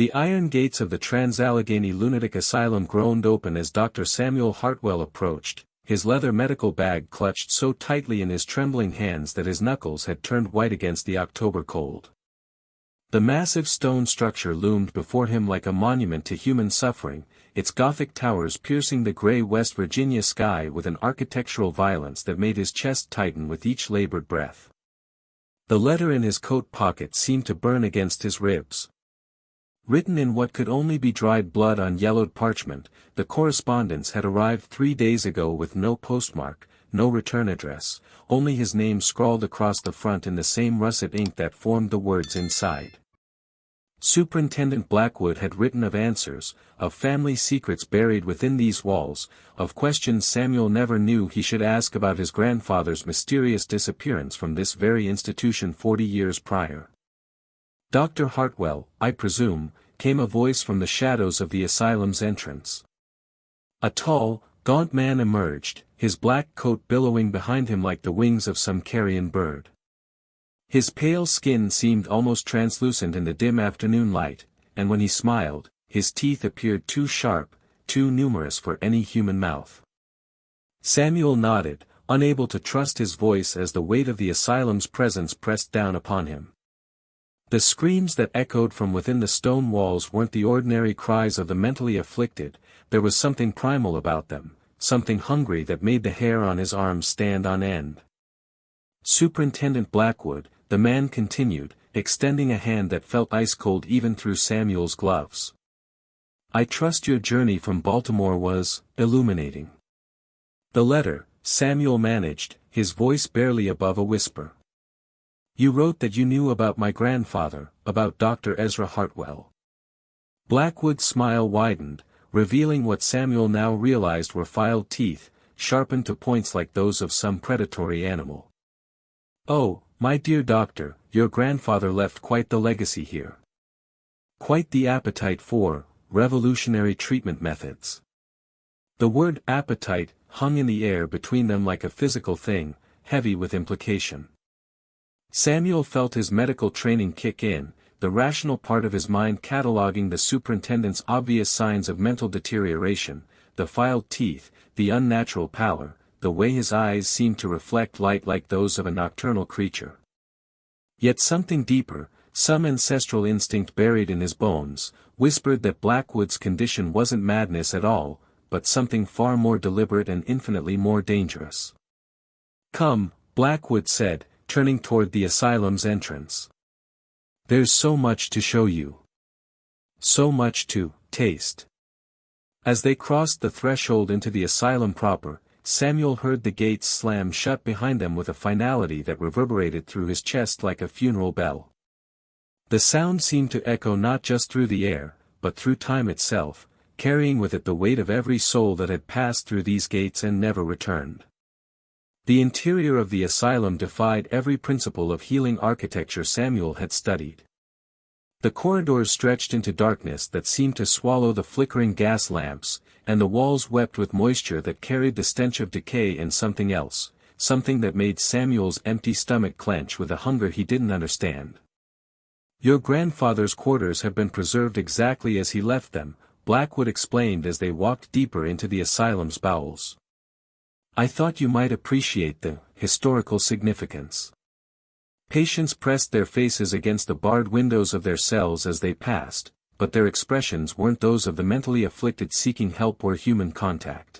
The iron gates of the Trans-Allegheny Lunatic Asylum groaned open as Dr. Samuel Hartwell approached, his leather medical bag clutched so tightly in his trembling hands that his knuckles had turned white against the October cold. The massive stone structure loomed before him like a monument to human suffering, its Gothic towers piercing the gray West Virginia sky with an architectural violence that made his chest tighten with each labored breath. The letter in his coat pocket seemed to burn against his ribs. Written in what could only be dried blood on yellowed parchment, the correspondence had arrived 3 days ago with no postmark, no return address, only his name scrawled across the front in the same russet ink that formed the words inside. Superintendent Blackwood had written of answers, of family secrets buried within these walls, of questions Samuel never knew he should ask about his grandfather's mysterious disappearance from this very institution 40 years prior. "Dr. Hartwell, I presume," came a voice from the shadows of the asylum's entrance. A tall, gaunt man emerged, his black coat billowing behind him like the wings of some carrion bird. His pale skin seemed almost translucent in the dim afternoon light, and when he smiled, his teeth appeared too sharp, too numerous for any human mouth. Samuel nodded, unable to trust his voice as the weight of the asylum's presence pressed down upon him. The screams that echoed from within the stone walls weren't the ordinary cries of the mentally afflicted, there was something primal about them, something hungry that made the hair on his arms stand on end. "Superintendent Blackwood," the man continued, extending a hand that felt ice-cold even through Samuel's gloves. "I trust your journey from Baltimore was illuminating." "The letter," Samuel managed, his voice barely above a whisper. "You wrote that you knew about my grandfather, about Dr. Ezra Hartwell." Blackwood's smile widened, revealing what Samuel now realized were filed teeth, sharpened to points like those of some predatory animal. "Oh, my dear doctor, your grandfather left quite the legacy here. Quite the appetite for revolutionary treatment methods." The word appetite hung in the air between them like a physical thing, heavy with implication. Samuel felt his medical training kick in, the rational part of his mind cataloging the superintendent's obvious signs of mental deterioration, the filed teeth, the unnatural pallor, the way his eyes seemed to reflect light like those of a nocturnal creature. Yet something deeper, some ancestral instinct buried in his bones, whispered that Blackwood's condition wasn't madness at all, but something far more deliberate and infinitely more dangerous. "Come," Blackwood said, turning toward the asylum's entrance. "There's so much to show you. So much to taste." As they crossed the threshold into the asylum proper, Samuel heard the gates slam shut behind them with a finality that reverberated through his chest like a funeral bell. The sound seemed to echo not just through the air, but through time itself, carrying with it the weight of every soul that had passed through these gates and never returned. The interior of the asylum defied every principle of healing architecture Samuel had studied. The corridors stretched into darkness that seemed to swallow the flickering gas lamps, and the walls wept with moisture that carried the stench of decay and something else, something that made Samuel's empty stomach clench with a hunger he didn't understand. "Your grandfather's quarters have been preserved exactly as he left them," Blackwood explained as they walked deeper into the asylum's bowels. "I thought you might appreciate the historical significance." Patients pressed their faces against the barred windows of their cells as they passed, but their expressions weren't those of the mentally afflicted seeking help or human contact.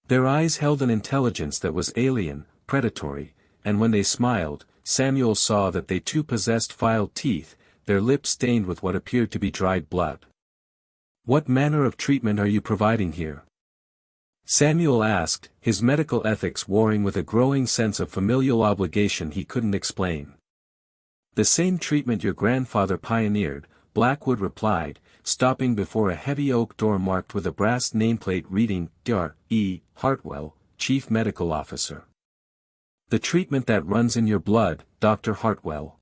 Their eyes held an intelligence that was alien, predatory, and when they smiled, Samuel saw that they too possessed filed teeth, their lips stained with what appeared to be dried blood. "What manner of treatment are you providing here?" Samuel asked, his medical ethics warring with a growing sense of familial obligation he couldn't explain. "The same treatment your grandfather pioneered," Blackwood replied, stopping before a heavy oak door marked with a brass nameplate reading, Dr. E. Hartwell, Chief Medical Officer. "The treatment that runs in your blood, Dr. Hartwell.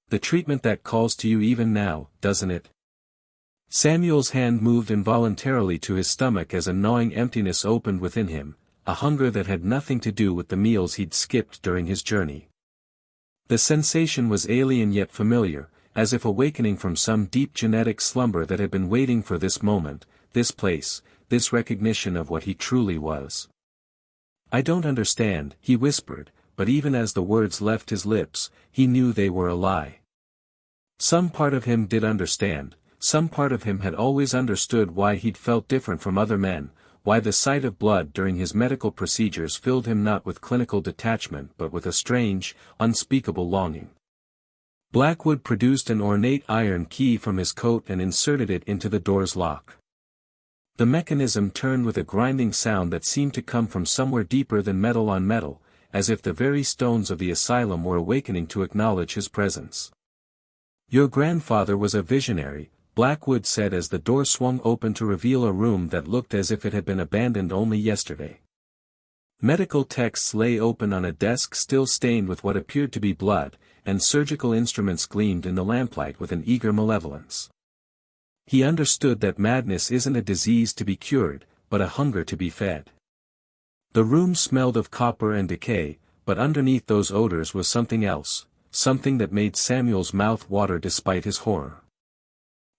The treatment that calls to you even now, doesn't it?" Samuel's hand moved involuntarily to his stomach as a gnawing emptiness opened within him, a hunger that had nothing to do with the meals he'd skipped during his journey. The sensation was alien yet familiar, as if awakening from some deep genetic slumber that had been waiting for this moment, this place, this recognition of what he truly was. "I don't understand," he whispered, but even as the words left his lips, he knew they were a lie. Some part of him did understand, some part of him had always understood why he'd felt different from other men, why the sight of blood during his medical procedures filled him not with clinical detachment but with a strange, unspeakable longing. Blackwood produced an ornate iron key from his coat and inserted it into the door's lock. The mechanism turned with a grinding sound that seemed to come from somewhere deeper than metal on metal, as if the very stones of the asylum were awakening to acknowledge his presence. "Your grandfather was a visionary," Blackwood said as the door swung open to reveal a room that looked as if it had been abandoned only yesterday. Medical texts lay open on a desk still stained with what appeared to be blood, and surgical instruments gleamed in the lamplight with an eager malevolence. He understood that madness isn't a disease to be cured, but a hunger to be fed. The room smelled of copper and decay, but underneath those odors was something else, something that made Samuel's mouth water despite his horror.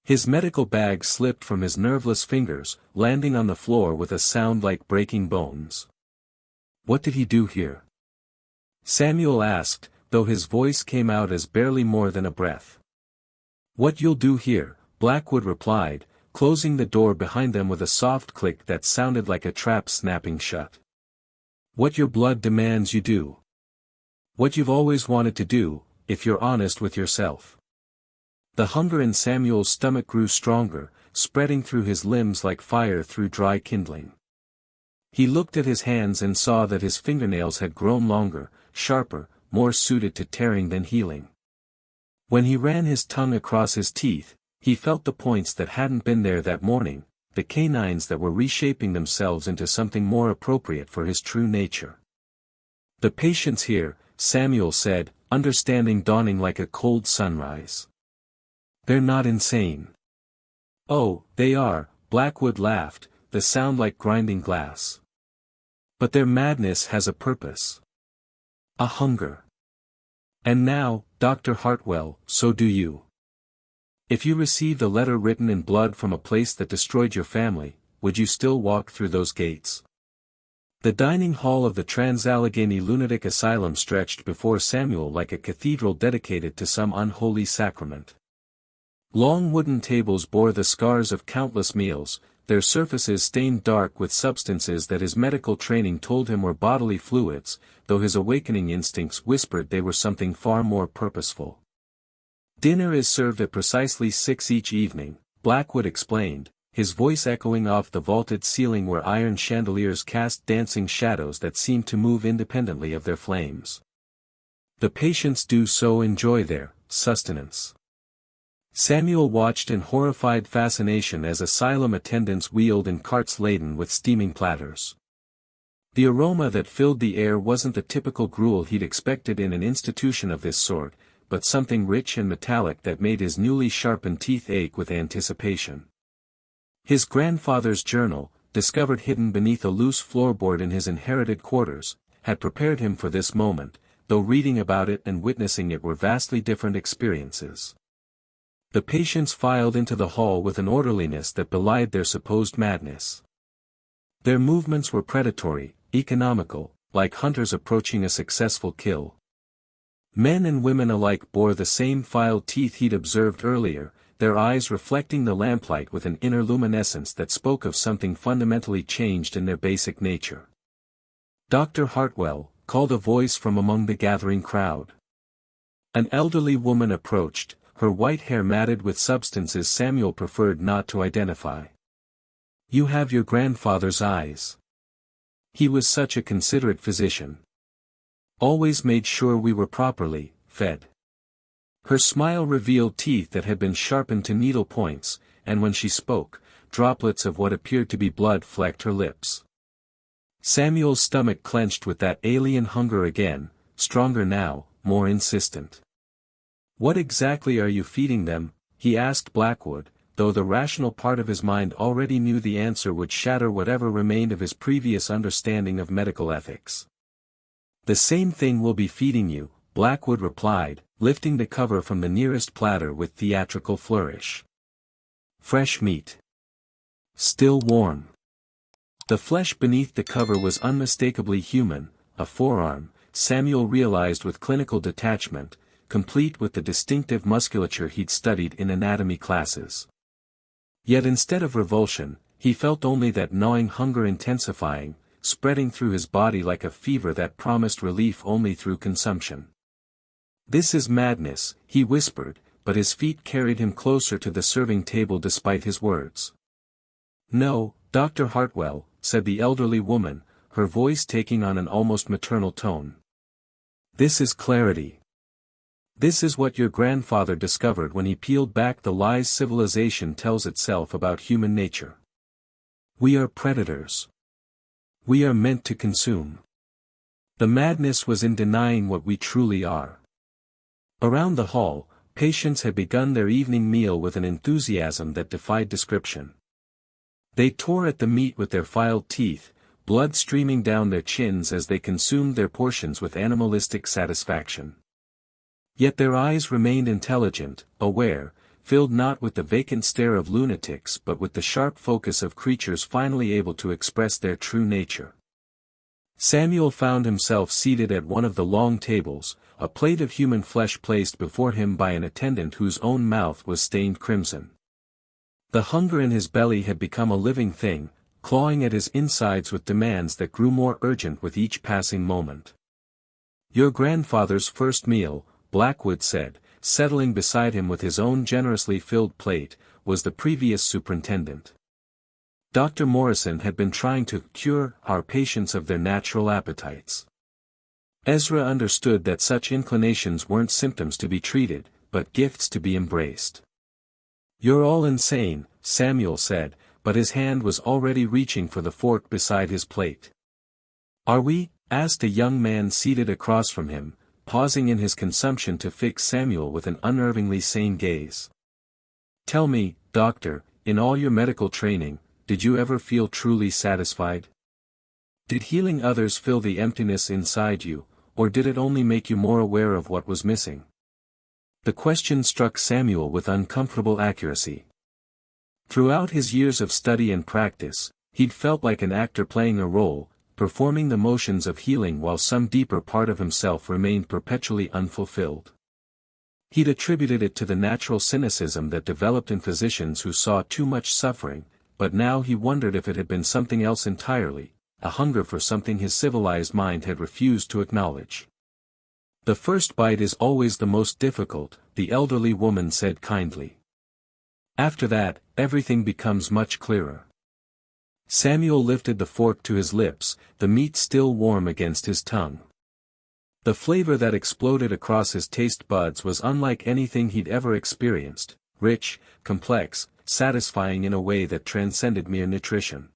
His medical bag slipped from his nerveless fingers, landing on the floor with a sound like breaking bones. "What did he do here?" Samuel asked, though his voice came out as barely more than a breath. "What you'll do here," Blackwood replied, closing the door behind them with a soft click that sounded like a trap snapping shut. "What your blood demands you do. What you've always wanted to do, if you're honest with yourself." The hunger in Samuel's stomach grew stronger, spreading through his limbs like fire through dry kindling. He looked at his hands and saw that his fingernails had grown longer, sharper, more suited to tearing than healing. When he ran his tongue across his teeth, he felt the points that hadn't been there that morning, the canines that were reshaping themselves into something more appropriate for his true nature. "The patients here," Samuel said, understanding dawning like a cold sunrise. "They're not insane." "Oh, they are," Blackwood laughed, the sound like grinding glass. "But their madness has a purpose. A hunger. And now, Dr. Hartwell, so do you. If you received a letter written in blood from a place that destroyed your family, would you still walk through those gates?" The dining hall of the Trans-Allegheny Lunatic Asylum stretched before Samuel like a cathedral dedicated to some unholy sacrament. Long wooden tables bore the scars of countless meals, their surfaces stained dark with substances that his medical training told him were bodily fluids, though his awakening instincts whispered they were something far more purposeful. "Dinner is served at precisely 6 each evening," Blackwood explained, his voice echoing off the vaulted ceiling where iron chandeliers cast dancing shadows that seemed to move independently of their flames. "The patients do so enjoy their sustenance." Samuel watched in horrified fascination as asylum attendants wheeled in carts laden with steaming platters. The aroma that filled the air wasn't the typical gruel he'd expected in an institution of this sort, but something rich and metallic that made his newly sharpened teeth ache with anticipation. His grandfather's journal, discovered hidden beneath a loose floorboard in his inherited quarters, had prepared him for this moment, though reading about it and witnessing it were vastly different experiences. The patients filed into the hall with an orderliness that belied their supposed madness. Their movements were predatory, economical, like hunters approaching a successful kill. Men and women alike bore the same filed teeth he'd observed earlier, their eyes reflecting the lamplight with an inner luminescence that spoke of something fundamentally changed in their basic nature. "Dr. Hartwell," called a voice from among the gathering crowd. An elderly woman approached, her white hair matted with substances Samuel preferred not to identify. "You have your grandfather's eyes. He was such a considerate physician. Always made sure we were properly fed." Her smile revealed teeth that had been sharpened to needle points, and when she spoke, droplets of what appeared to be blood flecked her lips. Samuel's stomach clenched with that alien hunger again, stronger now, more insistent. "What exactly are you feeding them?" he asked Blackwood, though the rational part of his mind already knew the answer would shatter whatever remained of his previous understanding of medical ethics. "The same thing we'll be feeding you," Blackwood replied, lifting the cover from the nearest platter with theatrical flourish. Fresh meat. Still warm. The flesh beneath the cover was unmistakably human, a forearm, Samuel realized with clinical detachment, complete with the distinctive musculature he'd studied in anatomy classes. Yet instead of revulsion, he felt only that gnawing hunger intensifying, spreading through his body like a fever that promised relief only through consumption. "This is madness," he whispered, but his feet carried him closer to the serving table despite his words. "No, Dr. Hartwell," said the elderly woman, her voice taking on an almost maternal tone. "This is clarity. This is what your grandfather discovered when he peeled back the lies civilization tells itself about human nature. We are predators. We are meant to consume. The madness was in denying what we truly are." Around the hall, patients had begun their evening meal with an enthusiasm that defied description. They tore at the meat with their filed teeth, blood streaming down their chins as they consumed their portions with animalistic satisfaction. Yet their eyes remained intelligent, aware, filled not with the vacant stare of lunatics but with the sharp focus of creatures finally able to express their true nature. Samuel found himself seated at one of the long tables, a plate of human flesh placed before him by an attendant whose own mouth was stained crimson. The hunger in his belly had become a living thing, clawing at his insides with demands that grew more urgent with each passing moment. "Your grandfather's first meal," Blackwood said, settling beside him with his own generously filled plate, was the previous superintendent. Dr. Morrison had been trying to cure our patients of their natural appetites. Ezra understood that such inclinations weren't symptoms to be treated, but gifts to be embraced. "You're all insane," Samuel said, but his hand was already reaching for the fork beside his plate. "Are we?" asked a young man seated across from him, pausing in his consumption to fix Samuel with an unnervingly sane gaze. "Tell me, doctor, in all your medical training, did you ever feel truly satisfied? Did healing others fill the emptiness inside you, or did it only make you more aware of what was missing?" The question struck Samuel with uncomfortable accuracy. Throughout his years of study and practice, he'd felt like an actor playing a role, performing the motions of healing while some deeper part of himself remained perpetually unfulfilled. He'd attributed it to the natural cynicism that developed in physicians who saw too much suffering, but now he wondered if it had been something else entirely, a hunger for something his civilized mind had refused to acknowledge. "The first bite is always the most difficult," the elderly woman said kindly. "After that, everything becomes much clearer." Samuel lifted the fork to his lips, the meat still warm against his tongue. The flavor that exploded across his taste buds was unlike anything he'd ever experienced, rich, complex, satisfying in a way that transcended mere nutrition.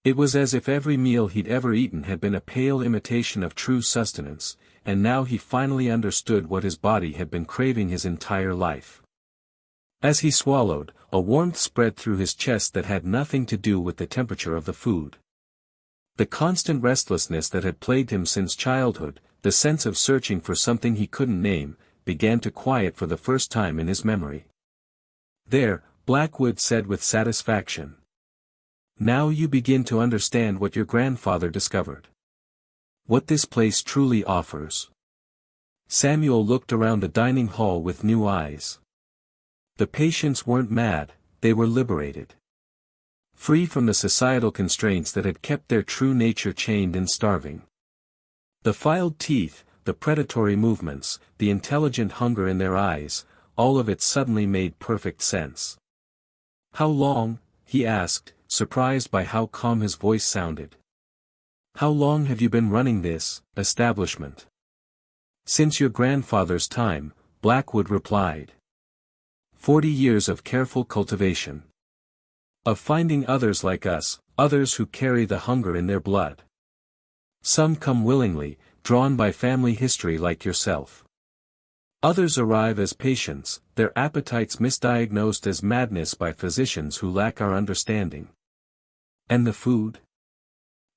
It was as if every meal he'd ever eaten had been a pale imitation of true sustenance, and now he finally understood what his body had been craving his entire life. As he swallowed, a warmth spread through his chest that had nothing to do with the temperature of the food. The constant restlessness that had plagued him since childhood, the sense of searching for something he couldn't name, began to quiet for the first time in his memory. "There," Blackwood said with satisfaction. "Now you begin to understand what your grandfather discovered. What this place truly offers." Samuel looked around the dining hall with new eyes. The patients weren't mad, they were liberated. Free from the societal constraints that had kept their true nature chained and starving. The filed teeth, the predatory movements, the intelligent hunger in their eyes, all of it suddenly made perfect sense. "How long?" he asked, surprised by how calm his voice sounded. "How long have you been running this establishment?" "Since your grandfather's time," Blackwood replied. 40 years of careful cultivation. Of finding others like us, others who carry the hunger in their blood. Some come willingly, drawn by family history like yourself. Others arrive as patients, their appetites misdiagnosed as madness by physicians who lack our understanding. And the food?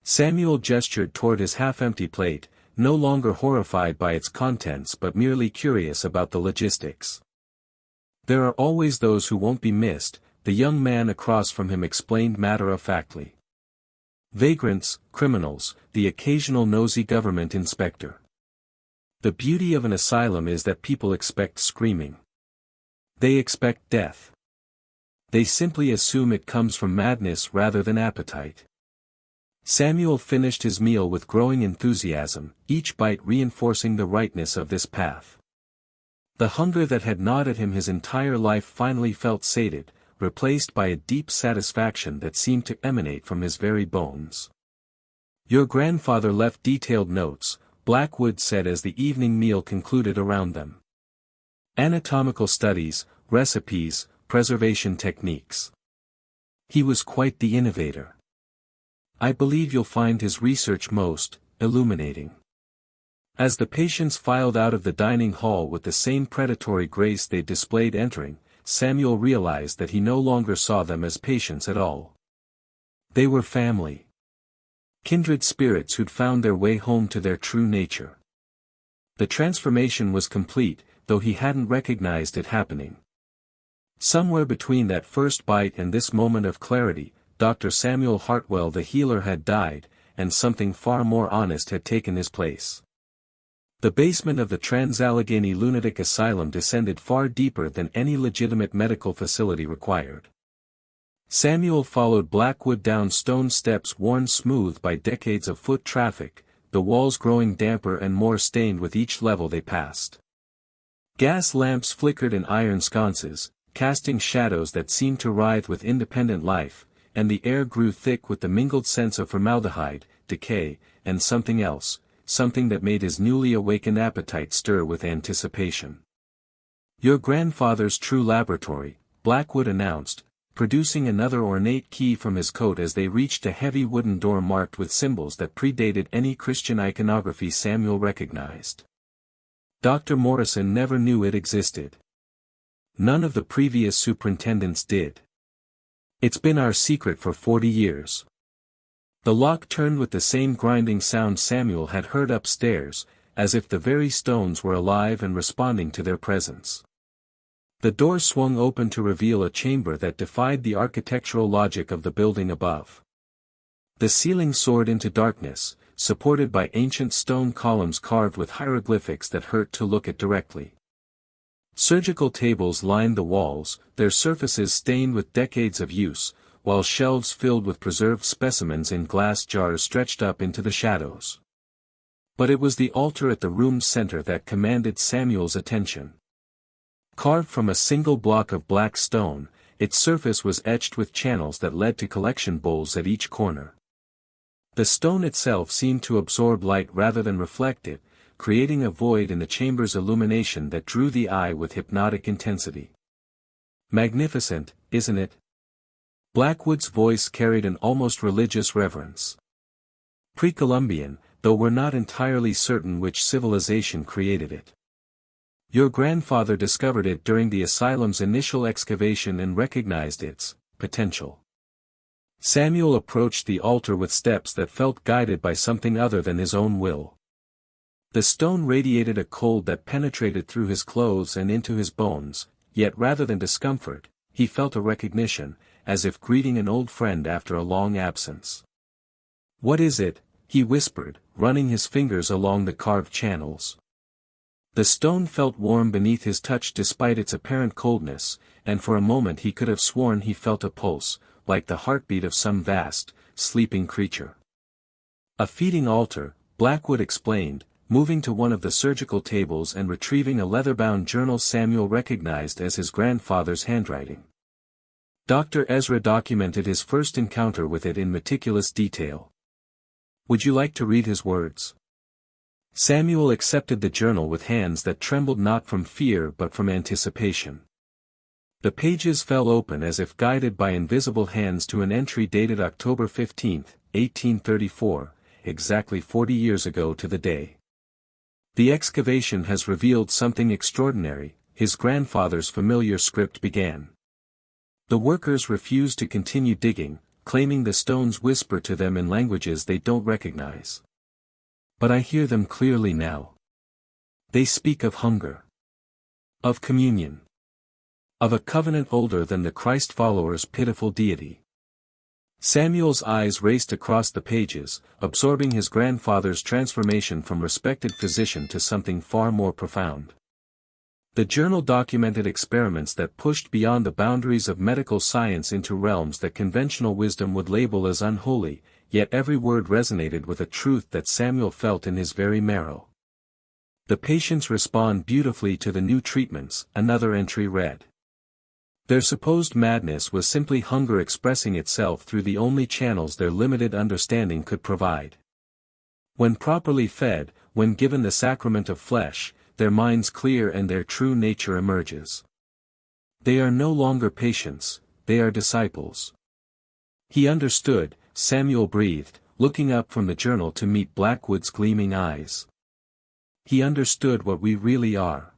Samuel gestured toward his half-empty plate, no longer horrified by its contents but merely curious about the logistics. "There are always those who won't be missed," the young man across from him explained matter-of-factly. "Vagrants, criminals, the occasional nosy government inspector. The beauty of an asylum is that people expect screaming. They expect death. They simply assume it comes from madness rather than appetite." Samuel finished his meal with growing enthusiasm, each bite reinforcing the rightness of this path. The hunger that had gnawed at him his entire life finally felt sated, replaced by a deep satisfaction that seemed to emanate from his very bones. "Your grandfather left detailed notes," Blackwood said as the evening meal concluded around them. "Anatomical studies, recipes, preservation techniques. He was quite the innovator. I believe you'll find his research most illuminating." As the patients filed out of the dining hall with the same predatory grace they displayed entering, Samuel realized that he no longer saw them as patients at all. They were family. Kindred spirits who'd found their way home to their true nature. The transformation was complete, though he hadn't recognized it happening. Somewhere between that first bite and this moment of clarity, Dr. Samuel Hartwell the healer had died, and something far more honest had taken his place. The basement of the Trans-Allegheny Lunatic Asylum descended far deeper than any legitimate medical facility required. Samuel followed Blackwood down stone steps worn smooth by decades of foot traffic, the walls growing damper and more stained with each level they passed. Gas lamps flickered in iron sconces, casting shadows that seemed to writhe with independent life, and the air grew thick with the mingled sense of formaldehyde, decay, and something else, something that made his newly awakened appetite stir with anticipation. "Your grandfather's true laboratory," Blackwood announced, producing another ornate key from his coat as they reached a heavy wooden door marked with symbols that predated any Christian iconography Samuel recognized. Dr. Morrison never knew it existed. None of the previous superintendents did. "It's been our secret for 40 years. The lock turned with the same grinding sound Samuel had heard upstairs, as if the very stones were alive and responding to their presence. The door swung open to reveal a chamber that defied the architectural logic of the building above. The ceiling soared into darkness, supported by ancient stone columns carved with hieroglyphics that hurt to look at directly. Surgical tables lined the walls, their surfaces stained with decades of use, while shelves filled with preserved specimens in glass jars stretched up into the shadows. But it was the altar at the room's center that commanded Samuel's attention. Carved from a single block of black stone, its surface was etched with channels that led to collection bowls at each corner. The stone itself seemed to absorb light rather than reflect it, creating a void in the chamber's illumination that drew the eye with hypnotic intensity. "Magnificent, isn't it?" Blackwood's voice carried an almost religious reverence. "Pre-Columbian, though we're not entirely certain which civilization created it. Your grandfather discovered it during the asylum's initial excavation and recognized its potential." Samuel approached the altar with steps that felt guided by something other than his own will. The stone radiated a cold that penetrated through his clothes and into his bones, yet rather than discomfort, he felt a recognition, as if greeting an old friend after a long absence. "What is it?" he whispered, running his fingers along the carved channels. The stone felt warm beneath his touch despite its apparent coldness, and for a moment he could have sworn he felt a pulse, like the heartbeat of some vast, sleeping creature. "A feeding altar," Blackwood explained, moving to one of the surgical tables and retrieving a leather-bound journal Samuel recognized as his grandfather's handwriting. Dr. Ezra documented his first encounter with it in meticulous detail. "Would you like to read his words?" Samuel accepted the journal with hands that trembled not from fear but from anticipation. The pages fell open as if guided by invisible hands to an entry dated October 15, 1834, exactly 40 years ago to the day. "The excavation has revealed something extraordinary," his grandfather's familiar script began. "The workers refuse to continue digging, claiming the stones whisper to them in languages they don't recognize. But I hear them clearly now. They speak of hunger. Of communion. Of a covenant older than the Christ followers' pitiful deity. Samuel's eyes raced across the pages, absorbing his grandfather's transformation from respected physician to something far more profound. The journal documented experiments that pushed beyond the boundaries of medical science into realms that conventional wisdom would label as unholy, yet every word resonated with a truth that Samuel felt in his very marrow. The patients respond beautifully to the new treatments, another entry read. Their supposed madness was simply hunger expressing itself through the only channels their limited understanding could provide. When properly fed, when given the sacrament of flesh, their minds clear and their true nature emerges. They are no longer patients, they are disciples. He understood, Samuel breathed, looking up from the journal to meet Blackwood's gleaming eyes. He understood what we really are.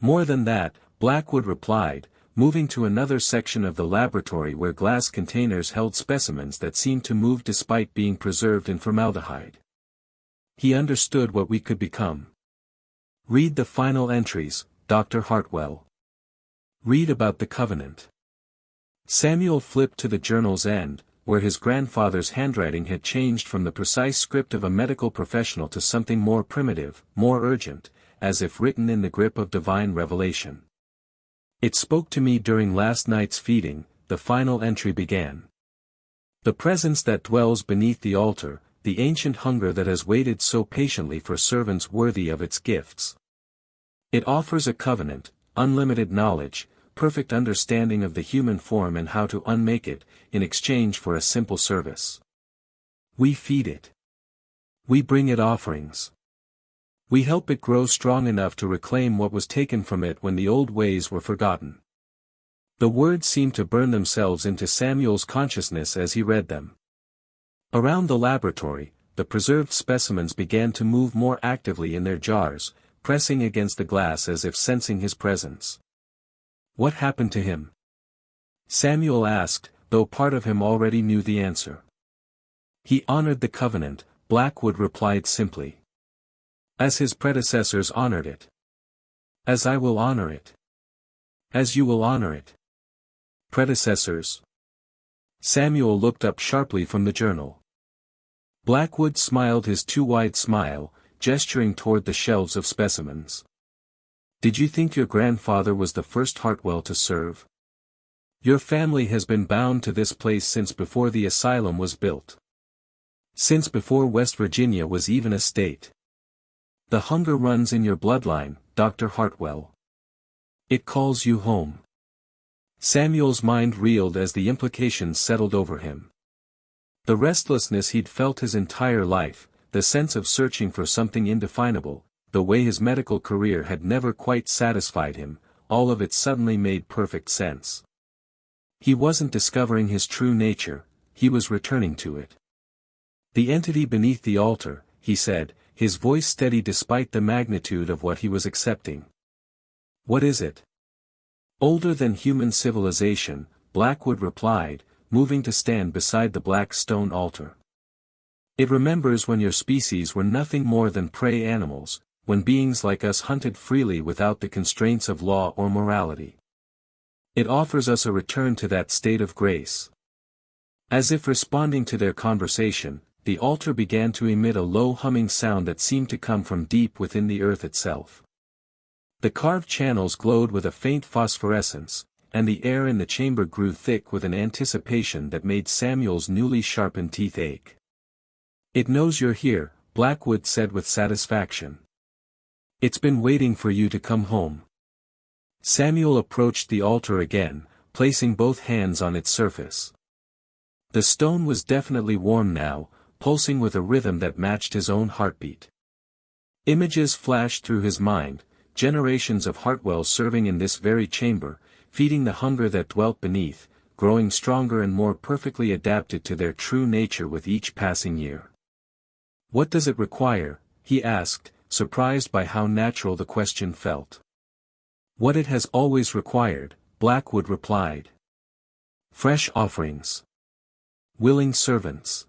More than that, Blackwood replied, moving to another section of the laboratory where glass containers held specimens that seemed to move despite being preserved in formaldehyde. He understood what we could become. Read the final entries, Dr. Hartwell. Read about the covenant. Samuel flipped to the journal's end, where his grandfather's handwriting had changed from the precise script of a medical professional to something more primitive, more urgent, as if written in the grip of divine revelation. It spoke to me during last night's feeding, the final entry began. The presence that dwells beneath the altar, the ancient hunger that has waited so patiently for servants worthy of its gifts. It offers a covenant, unlimited knowledge, perfect understanding of the human form and how to unmake it, in exchange for a simple service. We feed it. We bring it offerings. We help it grow strong enough to reclaim what was taken from it when the old ways were forgotten. The words seemed to burn themselves into Samuel's consciousness as he read them. Around the laboratory, the preserved specimens began to move more actively in their jars, pressing against the glass as if sensing his presence. What happened to him? Samuel asked, though part of him already knew the answer. He honored the covenant, Blackwood replied simply. As his predecessors honored it. As I will honor it. As you will honor it. Predecessors. Samuel looked up sharply from the journal. Blackwood smiled his too wide smile, gesturing toward the shelves of specimens. Did you think your grandfather was the first Hartwell to serve? Your family has been bound to this place since before the asylum was built. Since before West Virginia was even a state. The hunger runs in your bloodline, Dr. Hartwell. It calls you home. Samuel's mind reeled as the implications settled over him. The restlessness he'd felt his entire life, the sense of searching for something indefinable, the way his medical career had never quite satisfied him, all of it suddenly made perfect sense. He wasn't discovering his true nature, he was returning to it. The entity beneath the altar, he said, his voice steady despite the magnitude of what he was accepting. What is it? Older than human civilization, Blackwood replied, moving to stand beside the black stone altar. It remembers when your species were nothing more than prey animals, when beings like us hunted freely without the constraints of law or morality. It offers us a return to that state of grace. As if responding to their conversation, the altar began to emit a low humming sound that seemed to come from deep within the earth itself. The carved channels glowed with a faint phosphorescence, and the air in the chamber grew thick with an anticipation that made Samuel's newly sharpened teeth ache. It knows you're here, Blackwood said with satisfaction. It's been waiting for you to come home. Samuel approached the altar again, placing both hands on its surface. The stone was definitely warm now, pulsing with a rhythm that matched his own heartbeat. Images flashed through his mind, generations of Hartwells serving in this very chamber, feeding the hunger that dwelt beneath, growing stronger and more perfectly adapted to their true nature with each passing year. What does it require? He asked, surprised by how natural the question felt. What it has always required, Blackwood replied. Fresh offerings. Willing servants.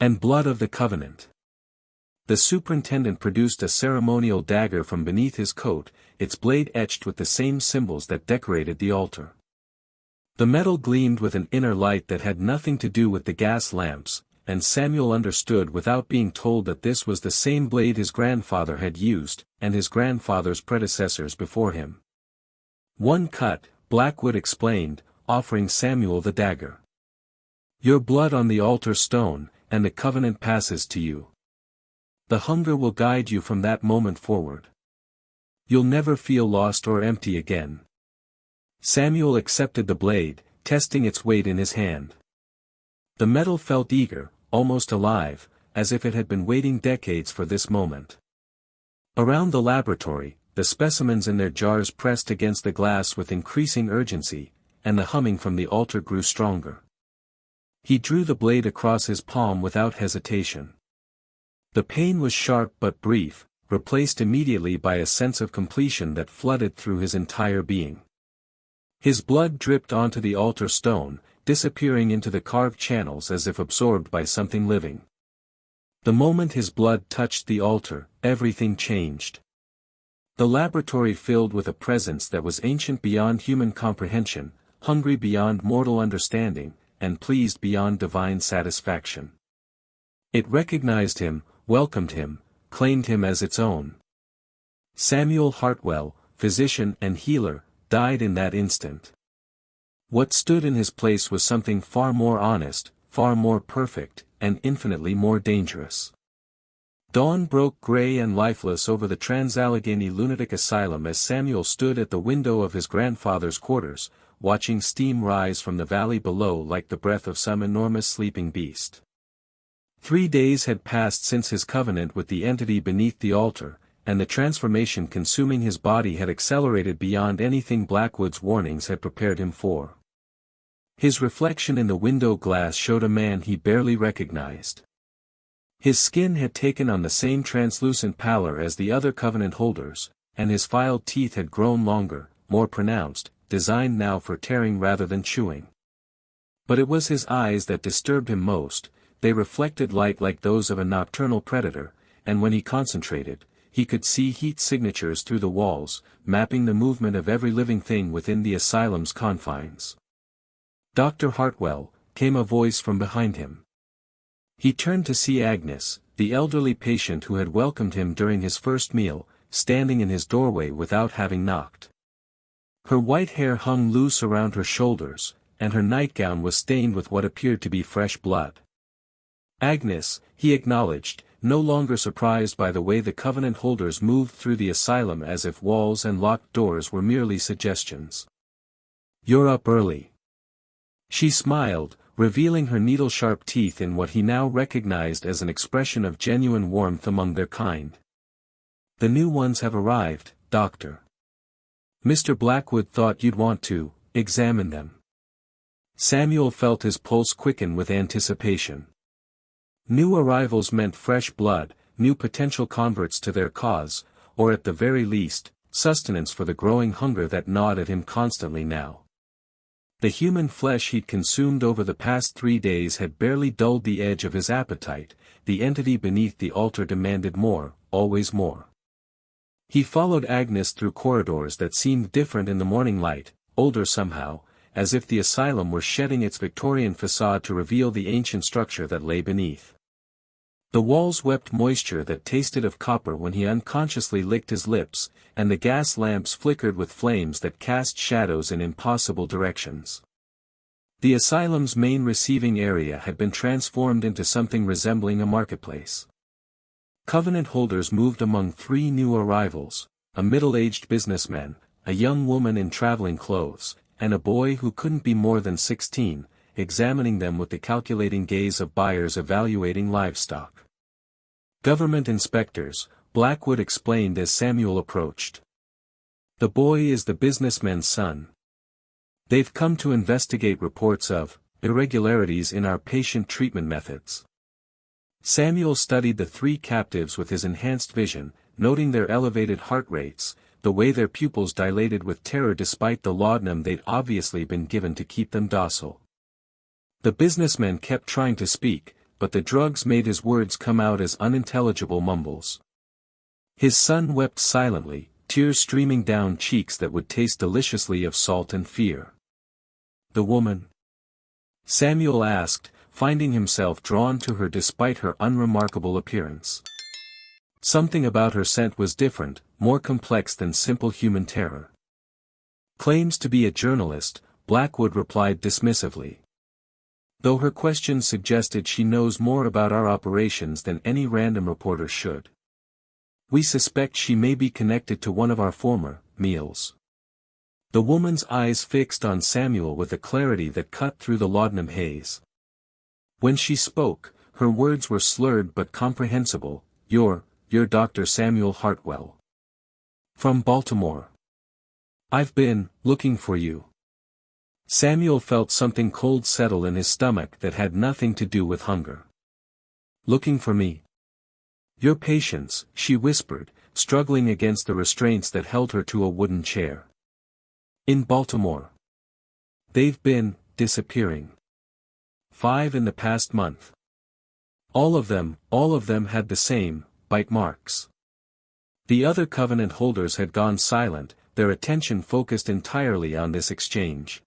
And blood of the covenant. The superintendent produced a ceremonial dagger from beneath his coat, its blade etched with the same symbols that decorated the altar. The metal gleamed with an inner light that had nothing to do with the gas lamps, and Samuel understood without being told that this was the same blade his grandfather had used, and his grandfather's predecessors before him. "One cut," Blackwood explained, offering Samuel the dagger. "Your blood on the altar stone, and the covenant passes to you. The hunger will guide you from that moment forward. You'll never feel lost or empty again." Samuel accepted the blade, testing its weight in his hand. The metal felt eager, almost alive, as if it had been waiting decades for this moment. Around the laboratory, the specimens in their jars pressed against the glass with increasing urgency, and the humming from the altar grew stronger. He drew the blade across his palm without hesitation. The pain was sharp but brief, replaced immediately by a sense of completion that flooded through his entire being. His blood dripped onto the altar stone, disappearing into the carved channels as if absorbed by something living. The moment his blood touched the altar, everything changed. The laboratory filled with a presence that was ancient beyond human comprehension, hungry beyond mortal understanding, and pleased beyond divine satisfaction. It recognized him, welcomed him, claimed him as its own. Samuel Hartwell, physician and healer, died in that instant. What stood in his place was something far more honest, far more perfect, and infinitely more dangerous. Dawn broke gray and lifeless over the Trans-Allegheny Lunatic Asylum as Samuel stood at the window of his grandfather's quarters, watching steam rise from the valley below like the breath of some enormous sleeping beast. 3 days had passed since his covenant with the entity beneath the altar, and the transformation consuming his body had accelerated beyond anything Blackwood's warnings had prepared him for. His reflection in the window glass showed a man he barely recognized. His skin had taken on the same translucent pallor as the other covenant holders, and his filed teeth had grown longer, more pronounced, designed now for tearing rather than chewing. But it was his eyes that disturbed him most. They reflected light like those of a nocturnal predator, and when he concentrated, he could see heat signatures through the walls, mapping the movement of every living thing within the asylum's confines. "Dr. Hartwell," came a voice from behind him. He turned to see Agnes, the elderly patient who had welcomed him during his first meal, standing in his doorway without having knocked. Her white hair hung loose around her shoulders, and her nightgown was stained with what appeared to be fresh blood. "Agnes," he acknowledged, no longer surprised by the way the covenant holders moved through the asylum as if walls and locked doors were merely suggestions. "You're up early." She smiled, revealing her needle-sharp teeth in what he now recognized as an expression of genuine warmth among their kind. "The new ones have arrived, Doctor. Mr. Blackwood thought you'd want to examine them." Samuel felt his pulse quicken with anticipation. New arrivals meant fresh blood, new potential converts to their cause, or at the very least, sustenance for the growing hunger that gnawed at him constantly now. The human flesh he'd consumed over the past 3 days had barely dulled the edge of his appetite. The entity beneath the altar demanded more, always more. He followed Agnes through corridors that seemed different in the morning light, older somehow, as if the asylum were shedding its Victorian facade to reveal the ancient structure that lay beneath. The walls wept moisture that tasted of copper when he unconsciously licked his lips, and the gas lamps flickered with flames that cast shadows in impossible directions. The asylum's main receiving area had been transformed into something resembling a marketplace. Covenant holders moved among 3 new arrivals, a middle-aged businessman, a young woman in traveling clothes, and a boy who couldn't be more than 16, examining them with the calculating gaze of buyers evaluating livestock. "Government inspectors," Blackwood explained as Samuel approached. "The boy is the businessman's son. They've come to investigate reports of irregularities in our patient treatment methods." Samuel studied the 3 captives with his enhanced vision, noting their elevated heart rates, the way their pupils dilated with terror despite the laudanum they'd obviously been given to keep them docile. The businessman kept trying to speak, but the drugs made his words come out as unintelligible mumbles. His son wept silently, tears streaming down cheeks that would taste deliciously of salt and fear. "The woman?" Samuel asked, finding himself drawn to her despite her unremarkable appearance. Something about her scent was different, more complex than simple human terror. "Claims to be a journalist," Blackwood replied dismissively. Though her question suggested she knows more about our operations than any random reporter should. "We suspect she may be connected to one of our former meals." The woman's eyes fixed on Samuel with a clarity that cut through the laudanum haze. When she spoke, her words were slurred but comprehensible. You're Dr. Samuel Hartwell. From Baltimore. I've been looking for you." Samuel felt something cold settle in his stomach that had nothing to do with hunger. "Looking for me?" "Your patients," she whispered, struggling against the restraints that held her to a wooden chair. "In Baltimore. They've been disappearing. 5 in the past month. All of them had the same bite marks." The other covenant holders had gone silent, their attention focused entirely on this exchange.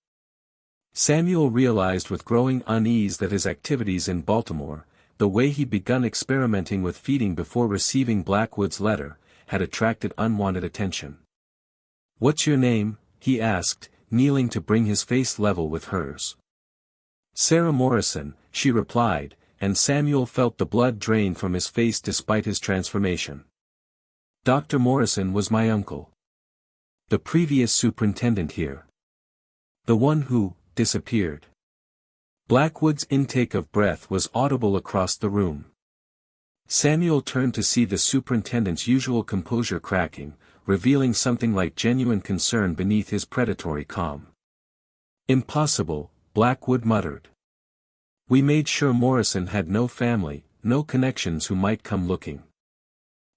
Samuel realized with growing unease that his activities in Baltimore, the way he'd begun experimenting with feeding before receiving Blackwood's letter, had attracted unwanted attention. "What's your name?" he asked, kneeling to bring his face level with hers. "Sarah Morrison," she replied, and Samuel felt the blood drain from his face despite his transformation. "Dr. Morrison was my uncle. The previous superintendent here. The one who disappeared." Blackwood's intake of breath was audible across the room. Samuel turned to see the superintendent's usual composure cracking, revealing something like genuine concern beneath his predatory calm. "Impossible," Blackwood muttered. "We made sure Morrison had no family, no connections who might come looking."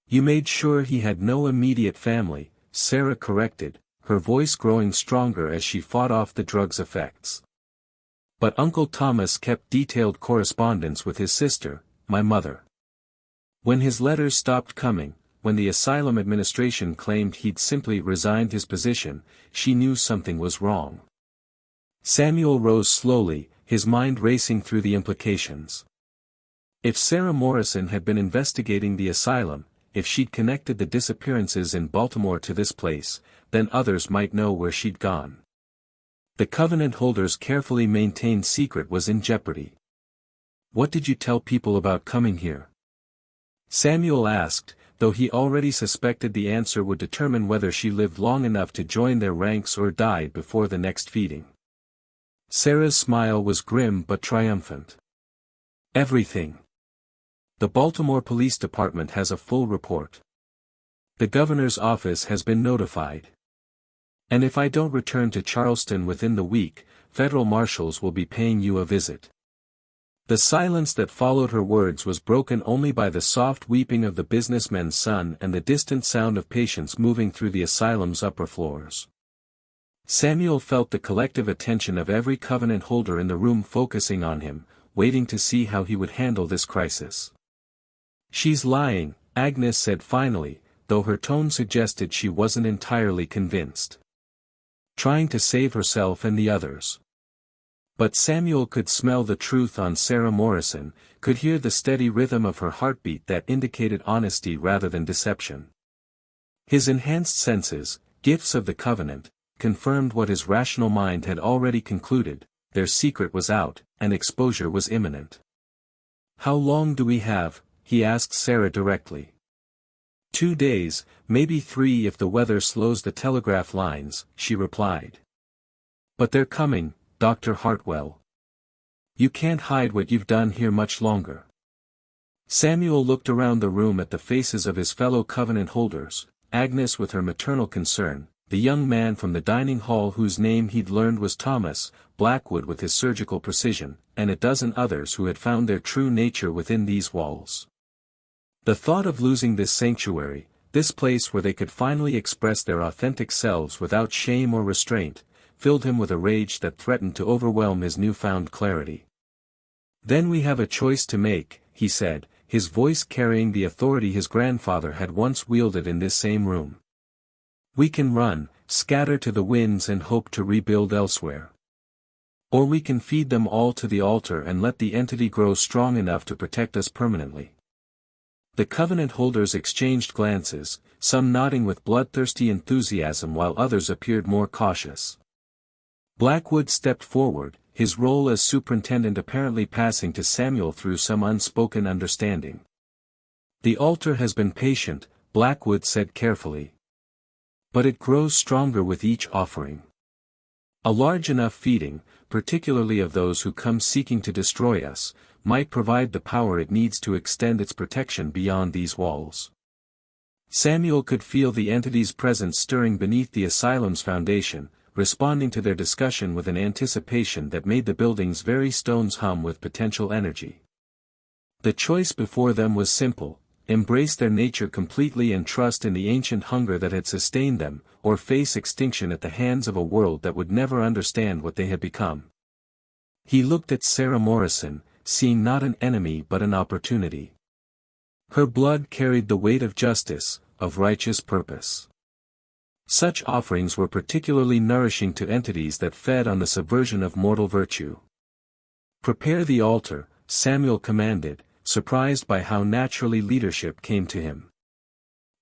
"You made sure he had no immediate family," Sarah corrected, her voice growing stronger as she fought off the drug's effects. "But Uncle Thomas kept detailed correspondence with his sister, my mother. When his letters stopped coming, when the asylum administration claimed he'd simply resigned his position, she knew something was wrong." Samuel rose slowly, his mind racing through the implications. If Sarah Morrison had been investigating the asylum, if she'd connected the disappearances in Baltimore to this place, then others might know where she'd gone. The covenant holder's carefully maintained secret was in jeopardy. "What did you tell people about coming here?" Samuel asked, though he already suspected the answer would determine whether she lived long enough to join their ranks or died before the next feeding. Sarah's smile was grim but triumphant. "Everything. The Baltimore Police Department has a full report. The governor's office has been notified. And if I don't return to Charleston within the week, federal marshals will be paying you a visit." The silence that followed her words was broken only by the soft weeping of the businessman's son and the distant sound of patients moving through the asylum's upper floors. Samuel felt the collective attention of every covenant holder in the room focusing on him, waiting to see how he would handle this crisis. "She's lying," Agnes said finally, though her tone suggested she wasn't entirely convinced. "Trying to save herself and the others." But Samuel could smell the truth on Sarah Morrison, could hear the steady rhythm of her heartbeat that indicated honesty rather than deception. His enhanced senses, gifts of the covenant, confirmed what his rational mind had already concluded: their secret was out, and exposure was imminent. "How long do we have?" he asked Sarah directly. 2 days, maybe 3 if the weather slows the telegraph lines," she replied. "But they're coming, Dr. Hartwell. You can't hide what you've done here much longer." Samuel looked around the room at the faces of his fellow covenant holders, Agnes with her maternal concern, the young man from the dining hall whose name he'd learned was Thomas, Blackwood with his surgical precision, and a dozen others who had found their true nature within these walls. The thought of losing this sanctuary, this place where they could finally express their authentic selves without shame or restraint, filled him with a rage that threatened to overwhelm his newfound clarity. Then we have a choice to make, he said, his voice carrying the authority his grandfather had once wielded in this same room. We can run, scatter to the winds and hope to rebuild elsewhere. Or we can feed them all to the altar and let the entity grow strong enough to protect us permanently. The covenant holders exchanged glances, some nodding with bloodthirsty enthusiasm while others appeared more cautious. Blackwood stepped forward, his role as superintendent apparently passing to Samuel through some unspoken understanding. The altar has been patient, Blackwood said carefully. But it grows stronger with each offering. A large enough feeding, particularly of those who come seeking to destroy us, might provide the power it needs to extend its protection beyond these walls. Samuel could feel the entity's presence stirring beneath the asylum's foundation, responding to their discussion with an anticipation that made the building's very stones hum with potential energy. The choice before them was simple: embrace their nature completely and trust in the ancient hunger that had sustained them, or face extinction at the hands of a world that would never understand what they had become. He looked at Sarah Morrison, seeing not an enemy but an opportunity. Her blood carried the weight of justice, of righteous purpose. Such offerings were particularly nourishing to entities that fed on the subversion of mortal virtue. "Prepare the altar," Samuel commanded, surprised by how naturally leadership came to him.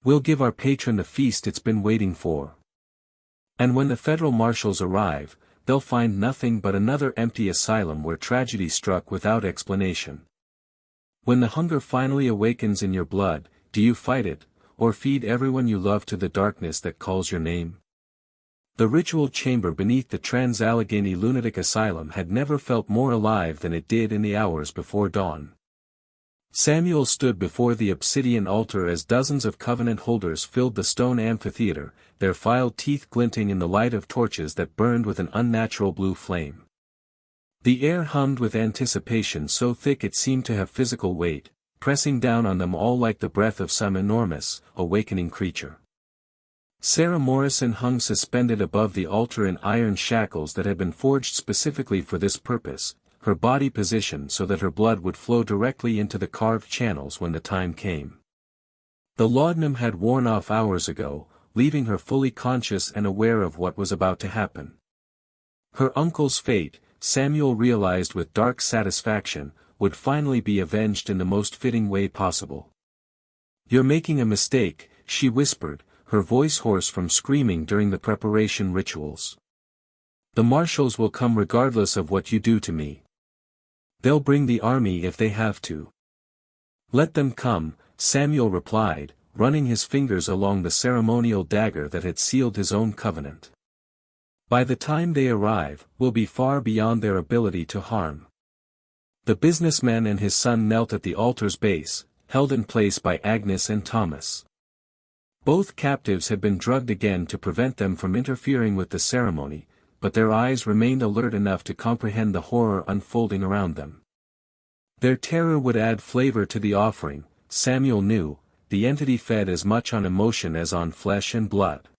"We'll give our patron the feast it's been waiting for. And when the federal marshals arrive, they'll find nothing but another empty asylum where tragedy struck without explanation. When the hunger finally awakens in your blood, do you fight it, or feed everyone you love to the darkness that calls your name?" The ritual chamber beneath the Trans-Allegheny Lunatic Asylum had never felt more alive than it did in the hours before dawn. Samuel stood before the obsidian altar as dozens of covenant holders filled the stone amphitheater, their filed teeth glinting in the light of torches that burned with an unnatural blue flame. The air hummed with anticipation so thick it seemed to have physical weight, pressing down on them all like the breath of some enormous, awakening creature. Sarah Morrison hung suspended above the altar in iron shackles that had been forged specifically for this purpose, her body positioned so that her blood would flow directly into the carved channels when the time came. The laudanum had worn off hours ago, leaving her fully conscious and aware of what was about to happen. Her uncle's fate, Samuel realized with dark satisfaction, would finally be avenged in the most fitting way possible. "You're making a mistake," she whispered, her voice hoarse from screaming during the preparation rituals. "The marshals will come regardless of what you do to me. They'll bring the army if they have to." "Let them come," Samuel replied, running his fingers along the ceremonial dagger that had sealed his own covenant. "By the time they arrive, we'll be far beyond their ability to harm." The businessman and his son knelt at the altar's base, held in place by Agnes and Thomas. Both captives had been drugged again to prevent them from interfering with the ceremony, but their eyes remained alert enough to comprehend the horror unfolding around them. Their terror would add flavor to the offering, Samuel knew. The entity fed as much on emotion as on flesh and blood.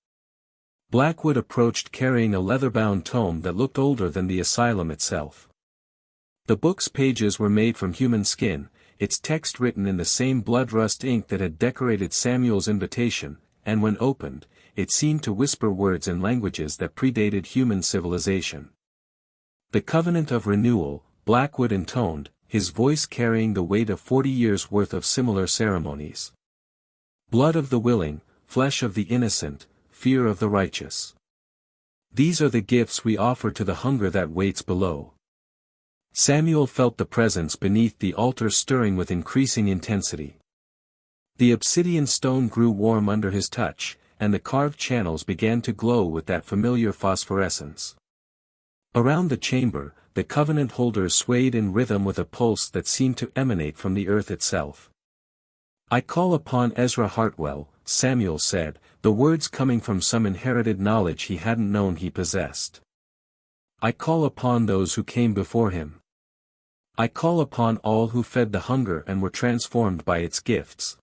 Blackwood approached carrying a leather-bound tome that looked older than the asylum itself. The book's pages were made from human skin, its text written in the same blood-rust ink that had decorated Samuel's invitation, and when opened, it seemed to whisper words in languages that predated human civilization. "The Covenant of Renewal," Blackwood intoned, his voice carrying the weight of 40 years' worth of similar ceremonies. "Blood of the willing, flesh of the innocent, fear of the righteous. These are the gifts we offer to the hunger that waits below." Samuel felt the presence beneath the altar stirring with increasing intensity. The obsidian stone grew warm under his touch, and the carved channels began to glow with that familiar phosphorescence. Around the chamber, the covenant holders swayed in rhythm with a pulse that seemed to emanate from the earth itself. "I call upon Ezra Hartwell," Samuel said, the words coming from some inherited knowledge he hadn't known he possessed. "I call upon those who came before him. I call upon all who fed the hunger and were transformed by its gifts."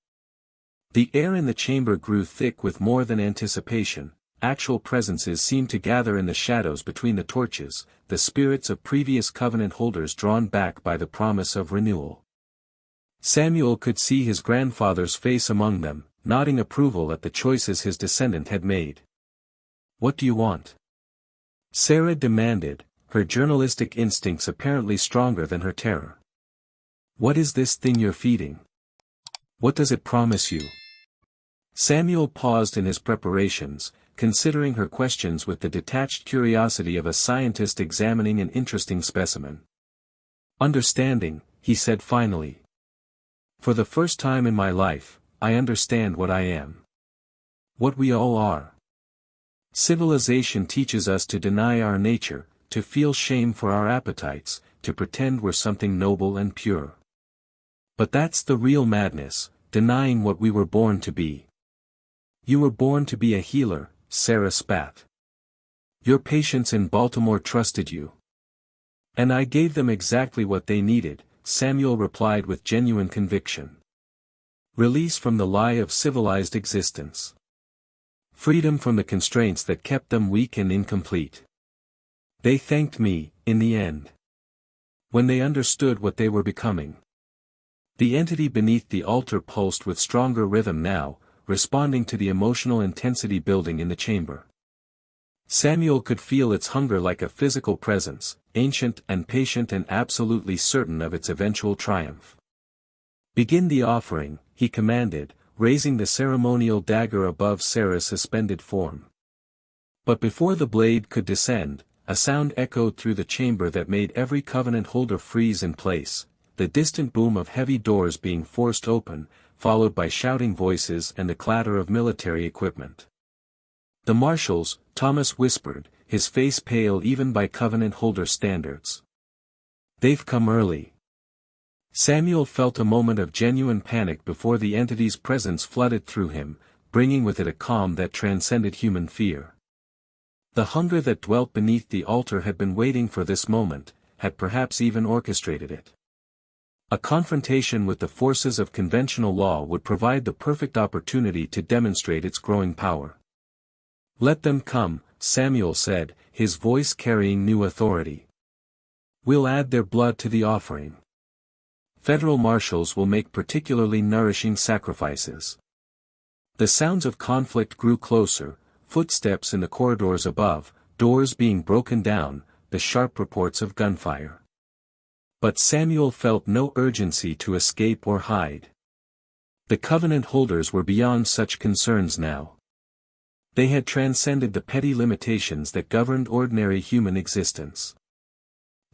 The air in the chamber grew thick with more than anticipation, actual presences seemed to gather in the shadows between the torches, the spirits of previous covenant holders drawn back by the promise of renewal. Samuel could see his grandfather's face among them, nodding approval at the choices his descendant had made. "What do you want?" Sarah demanded, her journalistic instincts apparently stronger than her terror. "What is this thing you're feeding? What does it promise you?" Samuel paused in his preparations, considering her questions with the detached curiosity of a scientist examining an interesting specimen. "Understanding," he said finally. "For the first time in my life, I understand what I am. What we all are. Civilization teaches us to deny our nature, to feel shame for our appetites, to pretend we're something noble and pure. But that's the real madness, denying what we were born to be. You were born to be a healer," Sarah spat. "Your patients in Baltimore trusted you. And I gave them exactly what they needed," Samuel replied with genuine conviction. "Release from the lie of civilized existence. Freedom from the constraints that kept them weak and incomplete. They thanked me, in the end. When they understood what they were becoming." The entity beneath the altar pulsed with stronger rhythm now, responding to the emotional intensity building in the chamber. Samuel could feel its hunger like a physical presence, ancient and patient and absolutely certain of its eventual triumph. "Begin the offering," he commanded, raising the ceremonial dagger above Sarah's suspended form. But before the blade could descend, a sound echoed through the chamber that made every covenant holder freeze in place, the distant boom of heavy doors being forced open, followed by shouting voices and the clatter of military equipment. "The marshals," Thomas whispered, his face pale even by covenant holder standards. "They've come early." Samuel felt a moment of genuine panic before the entity's presence flooded through him, bringing with it a calm that transcended human fear. The hunger that dwelt beneath the altar had been waiting for this moment, had perhaps even orchestrated it. A confrontation with the forces of conventional law would provide the perfect opportunity to demonstrate its growing power. "Let them come," Samuel said, his voice carrying new authority. "We'll add their blood to the offering. Federal marshals will make particularly nourishing sacrifices." The sounds of conflict grew closer, footsteps in the corridors above, doors being broken down, the sharp reports of gunfire. But Samuel felt no urgency to escape or hide. The covenant holders were beyond such concerns now. They had transcended the petty limitations that governed ordinary human existence.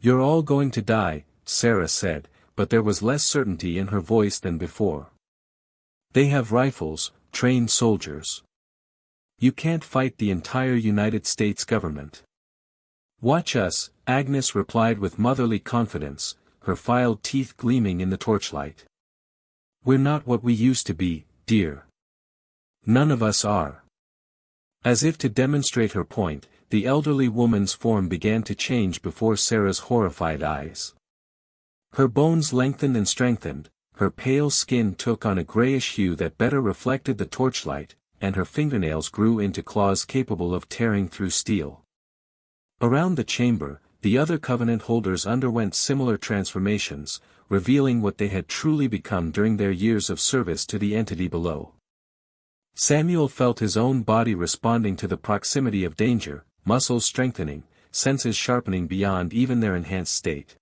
"You're all going to die," Sarah said, but there was less certainty in her voice than before. "They have rifles, trained soldiers. You can't fight the entire United States government." "Watch us," Agnes replied with motherly confidence, her filed teeth gleaming in the torchlight. "We're not what we used to be, dear. None of us are." As if to demonstrate her point, the elderly woman's form began to change before Sarah's horrified eyes. Her bones lengthened and strengthened, her pale skin took on a grayish hue that better reflected the torchlight, and her fingernails grew into claws capable of tearing through steel. Around the chamber, the other covenant holders underwent similar transformations, revealing what they had truly become during their years of service to the entity below. Samuel felt his own body responding to the proximity of danger, muscles strengthening, senses sharpening beyond even their enhanced state.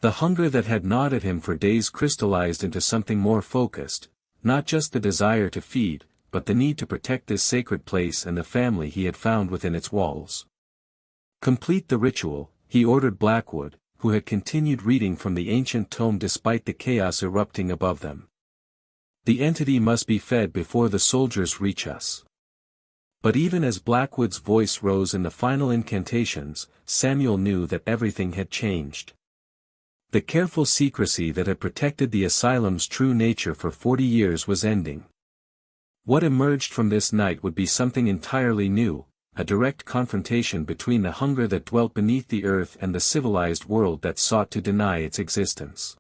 The hunger that had gnawed at him for days crystallized into something more focused, not just the desire to feed, but the need to protect this sacred place and the family he had found within its walls. "Complete the ritual," he ordered Blackwood, who had continued reading from the ancient tome despite the chaos erupting above them. "The entity must be fed before the soldiers reach us." But even as Blackwood's voice rose in the final incantations, Samuel knew that everything had changed. The careful secrecy that had protected the asylum's true nature for 40 years was ending. What emerged from this night would be something entirely new, a direct confrontation between the hunger that dwelt beneath the earth and the civilized world that sought to deny its existence.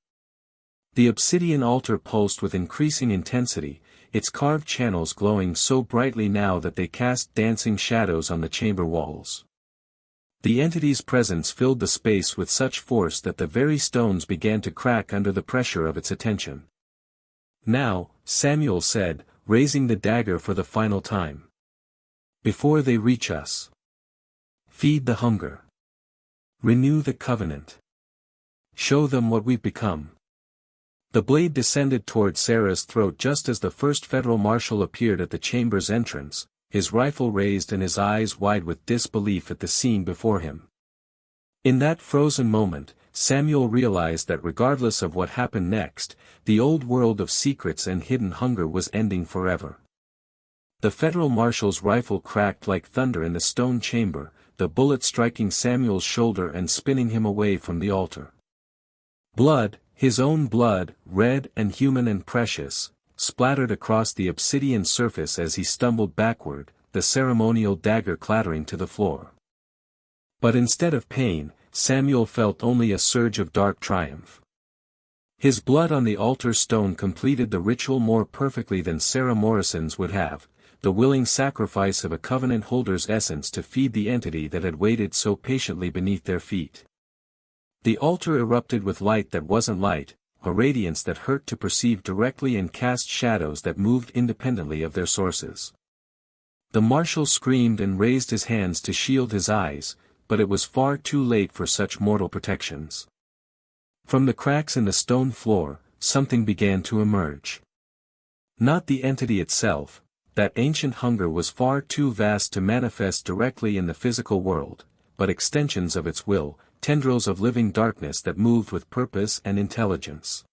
The obsidian altar pulsed with increasing intensity, its carved channels glowing so brightly now that they cast dancing shadows on the chamber walls. The entity's presence filled the space with such force that the very stones began to crack under the pressure of its attention. "Now," Samuel said, raising the dagger for the final time. "Before they reach us. Feed the hunger. Renew the covenant. Show them what we've become." The blade descended toward Sarah's throat just as the first federal marshal appeared at the chamber's entrance, his rifle raised and his eyes wide with disbelief at the scene before him. In that frozen moment, Samuel realized that regardless of what happened next, the old world of secrets and hidden hunger was ending forever. The federal marshal's rifle cracked like thunder in the stone chamber, the bullet striking Samuel's shoulder and spinning him away from the altar. Blood, his own blood, red and human and precious, splattered across the obsidian surface as he stumbled backward, the ceremonial dagger clattering to the floor. But instead of pain, Samuel felt only a surge of dark triumph. His blood on the altar stone completed the ritual more perfectly than Sarah Morrison's would have, the willing sacrifice of a covenant holder's essence to feed the entity that had waited so patiently beneath their feet. The altar erupted with light that wasn't light, a radiance that hurt to perceive directly and cast shadows that moved independently of their sources. The marshal screamed and raised his hands to shield his eyes, but it was far too late for such mortal protections. From the cracks in the stone floor, something began to emerge. Not the entity itself, that ancient hunger was far too vast to manifest directly in the physical world, but extensions of its will, tendrils of living darkness that moved with purpose and intelligence.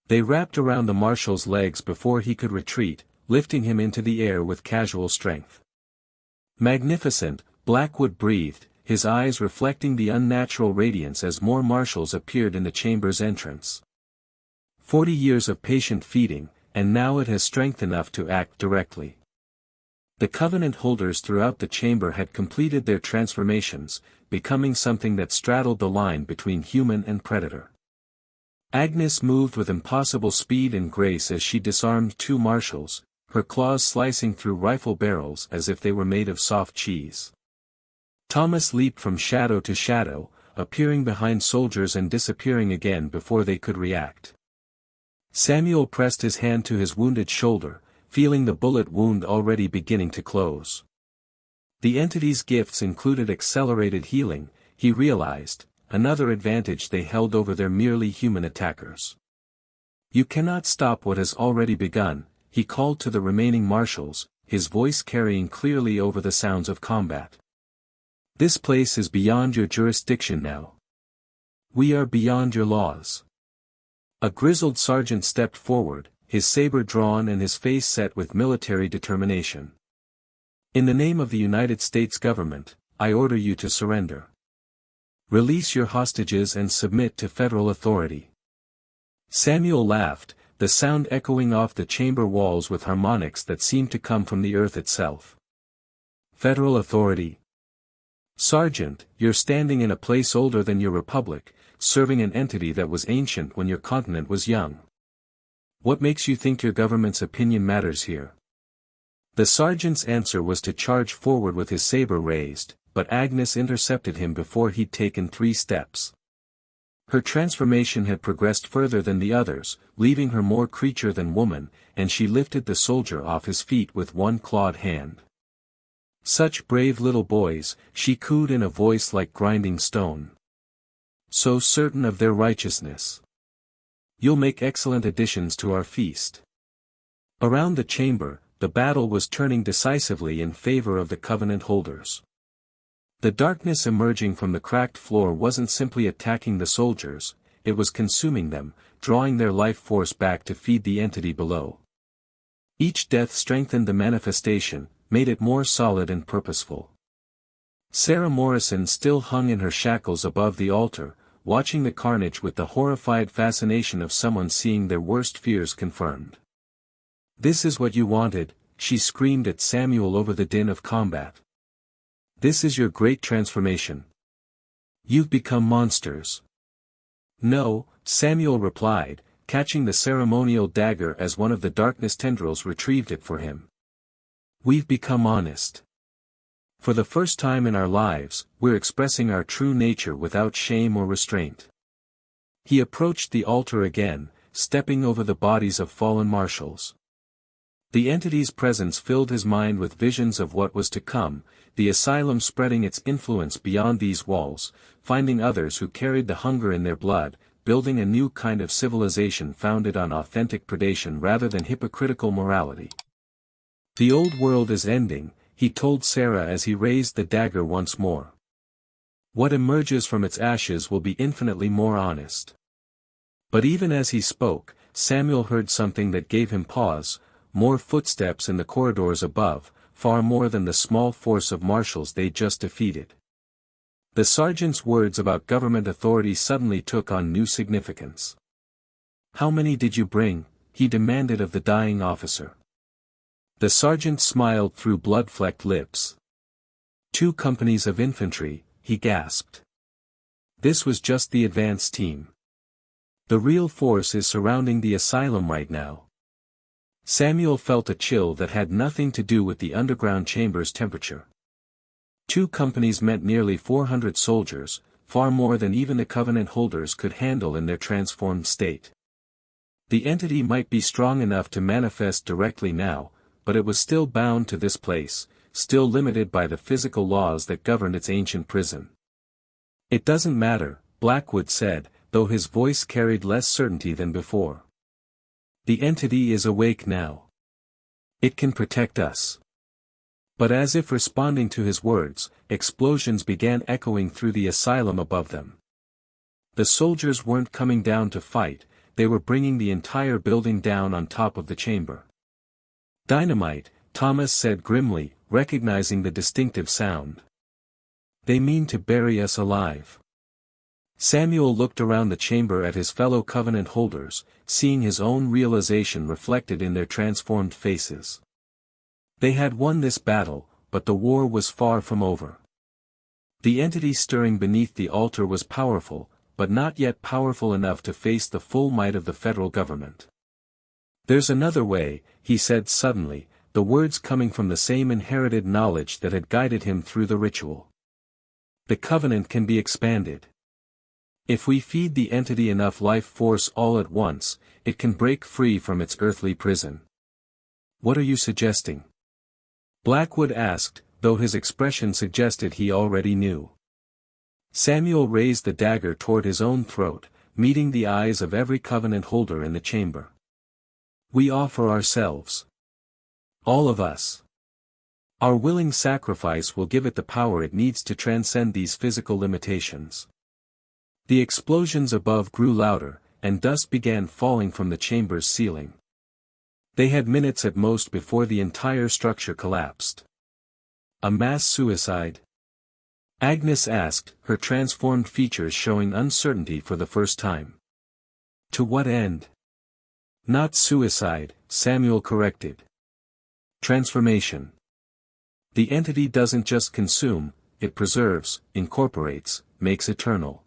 They wrapped around the marshal's legs before he could retreat, lifting him into the air with casual strength. Magnificent, Blackwood breathed, his eyes reflecting the unnatural radiance as more marshals appeared in the chamber's entrance. 40 years of patient feeding, and now it has strength enough to act directly. The covenant holders throughout the chamber had completed their transformations, becoming something that straddled the line between human and predator. Agnes moved with impossible speed and grace as she disarmed two marshals, her claws slicing through rifle barrels as if they were made of soft cheese. Thomas leaped from shadow to shadow, appearing behind soldiers and disappearing again before they could react. Samuel pressed his hand to his wounded shoulder, feeling the bullet wound already beginning to close. The entity's gifts included accelerated healing, he realized, another advantage they held over their merely human attackers. "You cannot stop what has already begun," he called to the remaining marshals, his voice carrying clearly over the sounds of combat. "This place is beyond your jurisdiction now. We are beyond your laws." A grizzled sergeant stepped forward, his saber drawn and his face set with military determination. "In the name of the United States government, I order you to surrender. Release your hostages and submit to federal authority." Samuel laughed, the sound echoing off the chamber walls with harmonics that seemed to come from the earth itself. "Federal authority? Sergeant, you're standing in a place older than your republic, serving an entity that was ancient when your continent was young. What makes you think your government's opinion matters here?" The sergeant's answer was to charge forward with his saber raised, but Agnes intercepted him before he'd taken 3 steps. Her transformation had progressed further than the others, leaving her more creature than woman, and she lifted the soldier off his feet with one clawed hand. "Such brave little boys," she cooed in a voice like grinding stone. "So certain of their righteousness. You'll make excellent additions to our feast." Around the chamber, the battle was turning decisively in favor of the covenant holders. The darkness emerging from the cracked floor wasn't simply attacking the soldiers, it was consuming them, drawing their life force back to feed the entity below. Each death strengthened the manifestation, made it more solid and purposeful. Sarah Morrison still hung in her shackles above the altar, watching the carnage with the horrified fascination of someone seeing their worst fears confirmed. "This is what you wanted," she screamed at Samuel over the din of combat. "This is your great transformation. You've become monsters." "No," Samuel replied, catching the ceremonial dagger as one of the darkness tendrils retrieved it for him. We've become honest. For the first time in our lives, we're expressing our true nature without shame or restraint. He approached the altar again, stepping over the bodies of fallen marshals. The entity's presence filled his mind with visions of what was to come, the asylum spreading its influence beyond these walls, finding others who carried the hunger in their blood, building a new kind of civilization founded on authentic predation rather than hypocritical morality. The old world is ending, he told Sarah as he raised the dagger once more. What emerges from its ashes will be infinitely more honest. But even as he spoke, Samuel heard something that gave him pause, more footsteps in the corridors above, far more than the small force of marshals they'd just defeated. The sergeant's words about government authority suddenly took on new significance. "How many did you bring?" he demanded of the dying officer. The sergeant smiled through blood-flecked lips. "2 companies of infantry," he gasped. This was just the advance team. The real force is surrounding the asylum right now. Samuel felt a chill that had nothing to do with the underground chamber's temperature. 2 companies meant nearly 400 soldiers, far more than even the Covenant holders could handle in their transformed state. The entity might be strong enough to manifest directly now, but it was still bound to this place, still limited by the physical laws that governed its ancient prison. "It doesn't matter," Blackwood said, though his voice carried less certainty than before. "The entity is awake now. It can protect us." But as if responding to his words, explosions began echoing through the asylum above them. The soldiers weren't coming down to fight, they were bringing the entire building down on top of the chamber. "Dynamite," Thomas said grimly, recognizing the distinctive sound. "They mean to bury us alive." Samuel looked around the chamber at his fellow Covenant holders, seeing his own realization reflected in their transformed faces. They had won this battle, but the war was far from over. The entity stirring beneath the altar was powerful, but not yet powerful enough to face the full might of the federal government. "There's another way," he said suddenly, the words coming from the same inherited knowledge that had guided him through the ritual. "The Covenant can be expanded. If we feed the entity enough life force all at once, it can break free from its earthly prison." "What are you suggesting?" Blackwood asked, though his expression suggested he already knew. Samuel raised the dagger toward his own throat, meeting the eyes of every Covenant holder in the chamber. "We offer ourselves. All of us. Our willing sacrifice will give it the power it needs to transcend these physical limitations." The explosions above grew louder, and dust began falling from the chamber's ceiling. They had minutes at most before the entire structure collapsed. "A mass suicide?" Agnes asked, her transformed features showing uncertainty for the first time. "To what end?" "Not suicide," Samuel corrected. "Transformation. The entity doesn't just consume, it preserves, incorporates, makes eternal.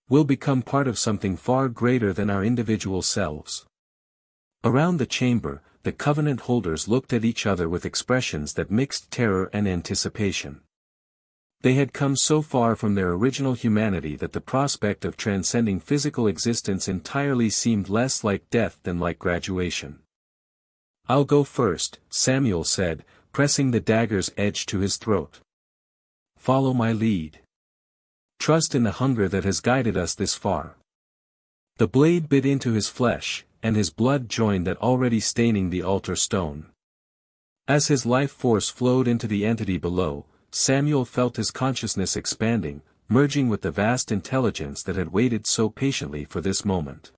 We'll become part of something far greater than our individual selves." Around the chamber, the Covenant holders looked at each other with expressions that mixed terror and anticipation. They had come so far from their original humanity that the prospect of transcending physical existence entirely seemed less like death than like graduation. "I'll go first," Samuel said, pressing the dagger's edge to his throat. "Follow my lead. Trust in the hunger that has guided us this far." The blade bit into his flesh, and his blood joined that already staining the altar stone. As his life force flowed into the entity below, Samuel felt his consciousness expanding, merging with the vast intelligence that had waited so patiently for this moment.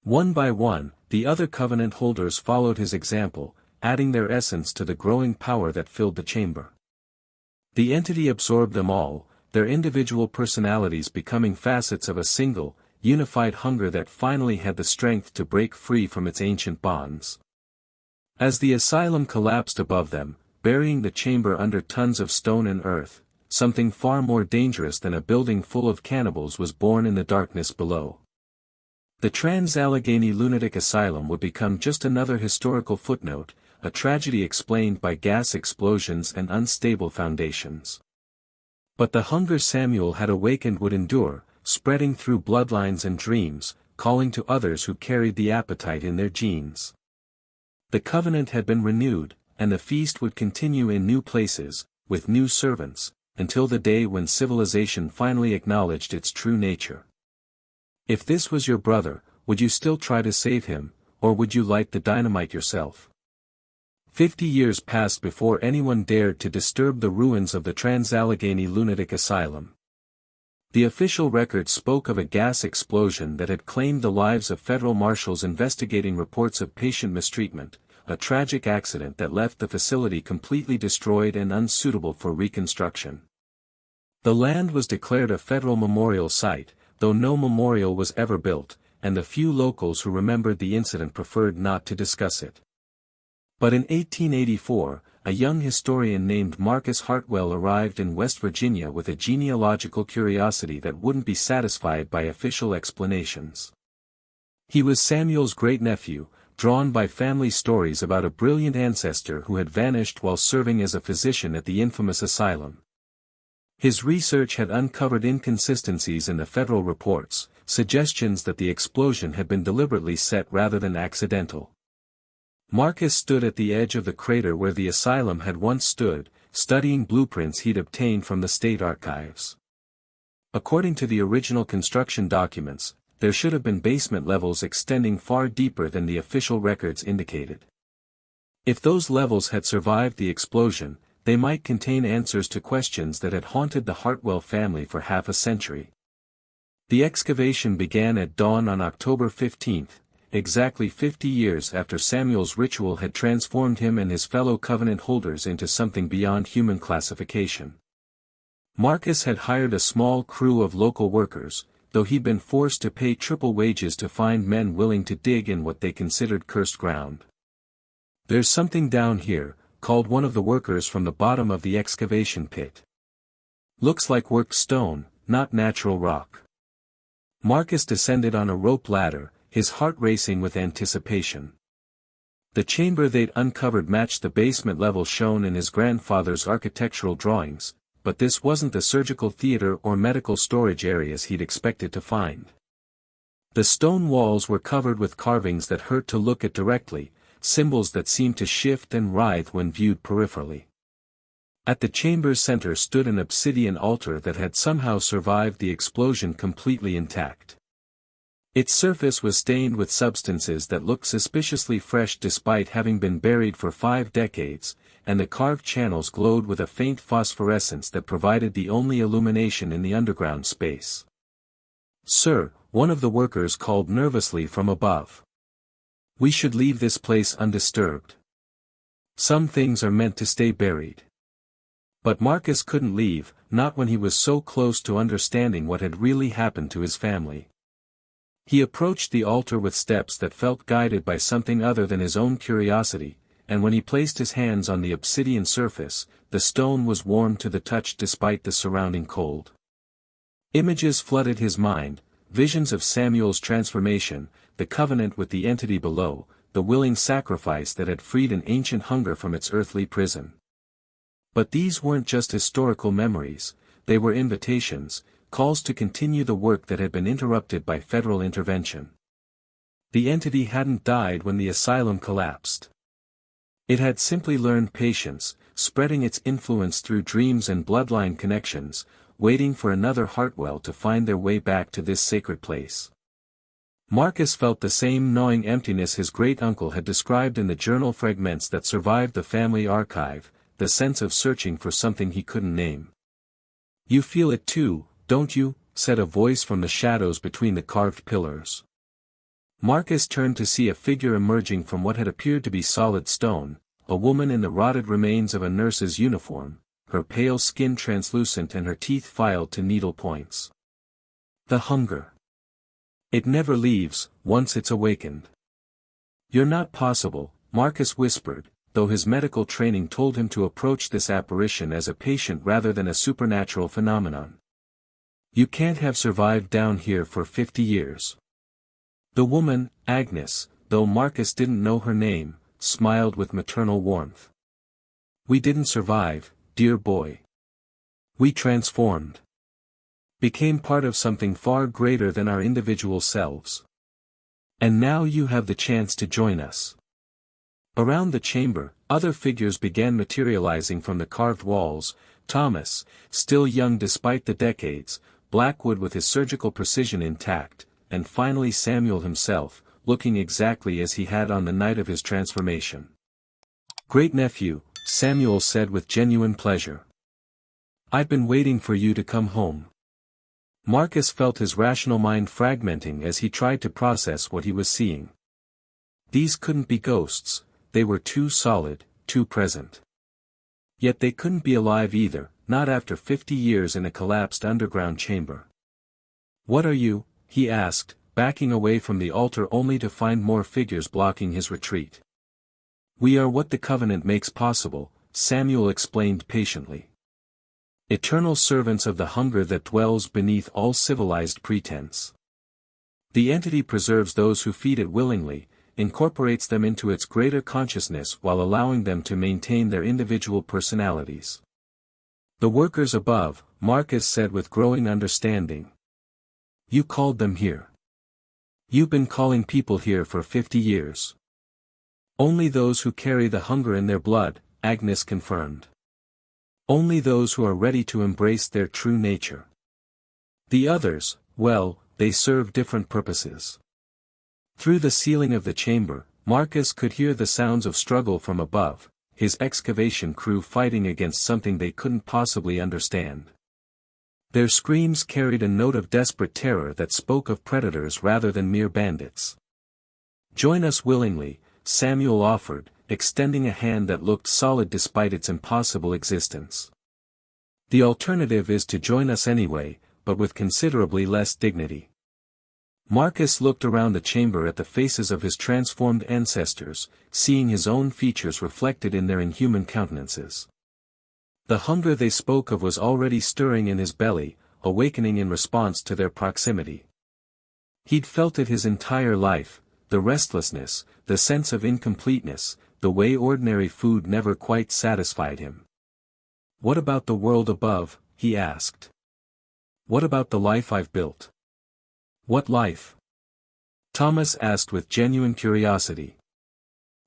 One by one, the other Covenant holders followed his example, adding their essence to the growing power that filled the chamber. The entity absorbed them all, their individual personalities becoming facets of a single, unified hunger that finally had the strength to break free from its ancient bonds. As the asylum collapsed above them, burying the chamber under tons of stone and earth, something far more dangerous than a building full of cannibals was born in the darkness below. The Trans-Allegheny Lunatic Asylum would become just another historical footnote, a tragedy explained by gas explosions and unstable foundations. But the hunger Samuel had awakened would endure, spreading through bloodlines and dreams, calling to others who carried the appetite in their genes. The covenant had been renewed, and the feast would continue in new places, with new servants, until the day when civilization finally acknowledged its true nature. If this was your brother, would you still try to save him, or would you light the dynamite yourself? 50 years passed before anyone dared to disturb the ruins of the Trans-Allegheny Lunatic Asylum. The official record spoke of a gas explosion that had claimed the lives of federal marshals investigating reports of patient mistreatment, a tragic accident that left the facility completely destroyed and unsuitable for reconstruction. The land was declared a federal memorial site, though no memorial was ever built, and the few locals who remembered the incident preferred not to discuss it. But in 1884, a young historian named Marcus Hartwell arrived in West Virginia with a genealogical curiosity that wouldn't be satisfied by official explanations. He was Samuel's great-nephew, drawn by family stories about a brilliant ancestor who had vanished while serving as a physician at the infamous asylum. His research had uncovered inconsistencies in the federal reports, suggestions that the explosion had been deliberately set rather than accidental. Marcus stood at the edge of the crater where the asylum had once stood, studying blueprints he'd obtained from the state archives. According to the original construction documents, there should have been basement levels extending far deeper than the official records indicated. If those levels had survived the explosion, they might contain answers to questions that had haunted the Hartwell family for half a century. The excavation began at dawn on October 15, exactly 50 years after Samuel's ritual had transformed him and his fellow covenant holders into something beyond human classification. Marcus had hired a small crew of local workers, though he'd been forced to pay triple wages to find men willing to dig in what they considered cursed ground. "There's something down here," called one of the workers from the bottom of the excavation pit. "Looks like worked stone, not natural rock." Marcus descended on a rope ladder, his heart racing with anticipation. The chamber they'd uncovered matched the basement level shown in his grandfather's architectural drawings, but this wasn't the surgical theater or medical storage areas he'd expected to find. The stone walls were covered with carvings that hurt to look at directly, symbols that seemed to shift and writhe when viewed peripherally. At the chamber's center stood an obsidian altar that had somehow survived the explosion completely intact. Its surface was stained with substances that looked suspiciously fresh despite having been buried for 5 decades, and the carved channels glowed with a faint phosphorescence that provided the only illumination in the underground space. "Sir," one of the workers called nervously from above. "We should leave this place undisturbed. Some things are meant to stay buried." But Marcus couldn't leave, not when he was so close to understanding what had really happened to his family. He approached the altar with steps that felt guided by something other than his own curiosity, and when he placed his hands on the obsidian surface, the stone was warm to the touch despite the surrounding cold. Images flooded his mind, visions of Samuel's transformation, the covenant with the entity below, the willing sacrifice that had freed an ancient hunger from its earthly prison. But these weren't just historical memories, they were invitations, calls to continue the work that had been interrupted by federal intervention. The entity hadn't died when the asylum collapsed. It had simply learned patience, spreading its influence through dreams and bloodline connections, waiting for another Hartwell to find their way back to this sacred place. Marcus felt the same gnawing emptiness his great-uncle had described in the journal fragments that survived the family archive, the sense of searching for something he couldn't name. "You feel it too, don't you?" said a voice from the shadows between the carved pillars. Marcus turned to see a figure emerging from what had appeared to be solid stone, a woman in the rotted remains of a nurse's uniform, her pale skin translucent and her teeth filed to needle points. The hunger. It never leaves, once it's awakened. "You're not possible," Marcus whispered, though his medical training told him to approach this apparition as a patient rather than a supernatural phenomenon. "You can't have survived down here for 50 years. The woman, Agnes, though Marcus didn't know her name, smiled with maternal warmth. We didn't survive, dear boy. We transformed. Became part of something far greater than our individual selves. And now you have the chance to join us. Around the chamber, other figures began materializing from the carved walls: Thomas, still young despite the decades, Blackwood with his surgical precision intact, and finally Samuel himself, looking exactly as he had on the night of his transformation. "Great-nephew," Samuel said with genuine pleasure. "I've been waiting for you to come home." Marcus felt his rational mind fragmenting as he tried to process what he was seeing. These couldn't be ghosts, they were too solid, too present. Yet they couldn't be alive either, not after 50 years in a collapsed underground chamber. "What are you?" he asked, backing away from the altar only to find more figures blocking his retreat. "We are what the Covenant makes possible," Samuel explained patiently. "Eternal servants of the hunger that dwells beneath all civilized pretense. The entity preserves those who feed it willingly, incorporates them into its greater consciousness while allowing them to maintain their individual personalities." "The workers above," Marcus said with growing understanding. "You called them here. You've been calling people here for 50 years. Only those who carry the hunger in their blood," Agnes confirmed. "Only those who are ready to embrace their true nature. The others, well, they serve different purposes." Through the ceiling of the chamber, Marcus could hear the sounds of struggle from above, his excavation crew fighting against something they couldn't possibly understand. Their screams carried a note of desperate terror that spoke of predators rather than mere bandits. "Join us willingly," Samuel offered, extending a hand that looked solid despite its impossible existence. "The alternative is to join us anyway, but with considerably less dignity." Marcus looked around the chamber at the faces of his transformed ancestors, seeing his own features reflected in their inhuman countenances. The hunger they spoke of was already stirring in his belly, awakening in response to their proximity. He'd felt it his entire life, the restlessness, the sense of incompleteness, the way ordinary food never quite satisfied him. "What about the world above?" he asked. "What about the life I've built?" "What life?" Thomas asked with genuine curiosity.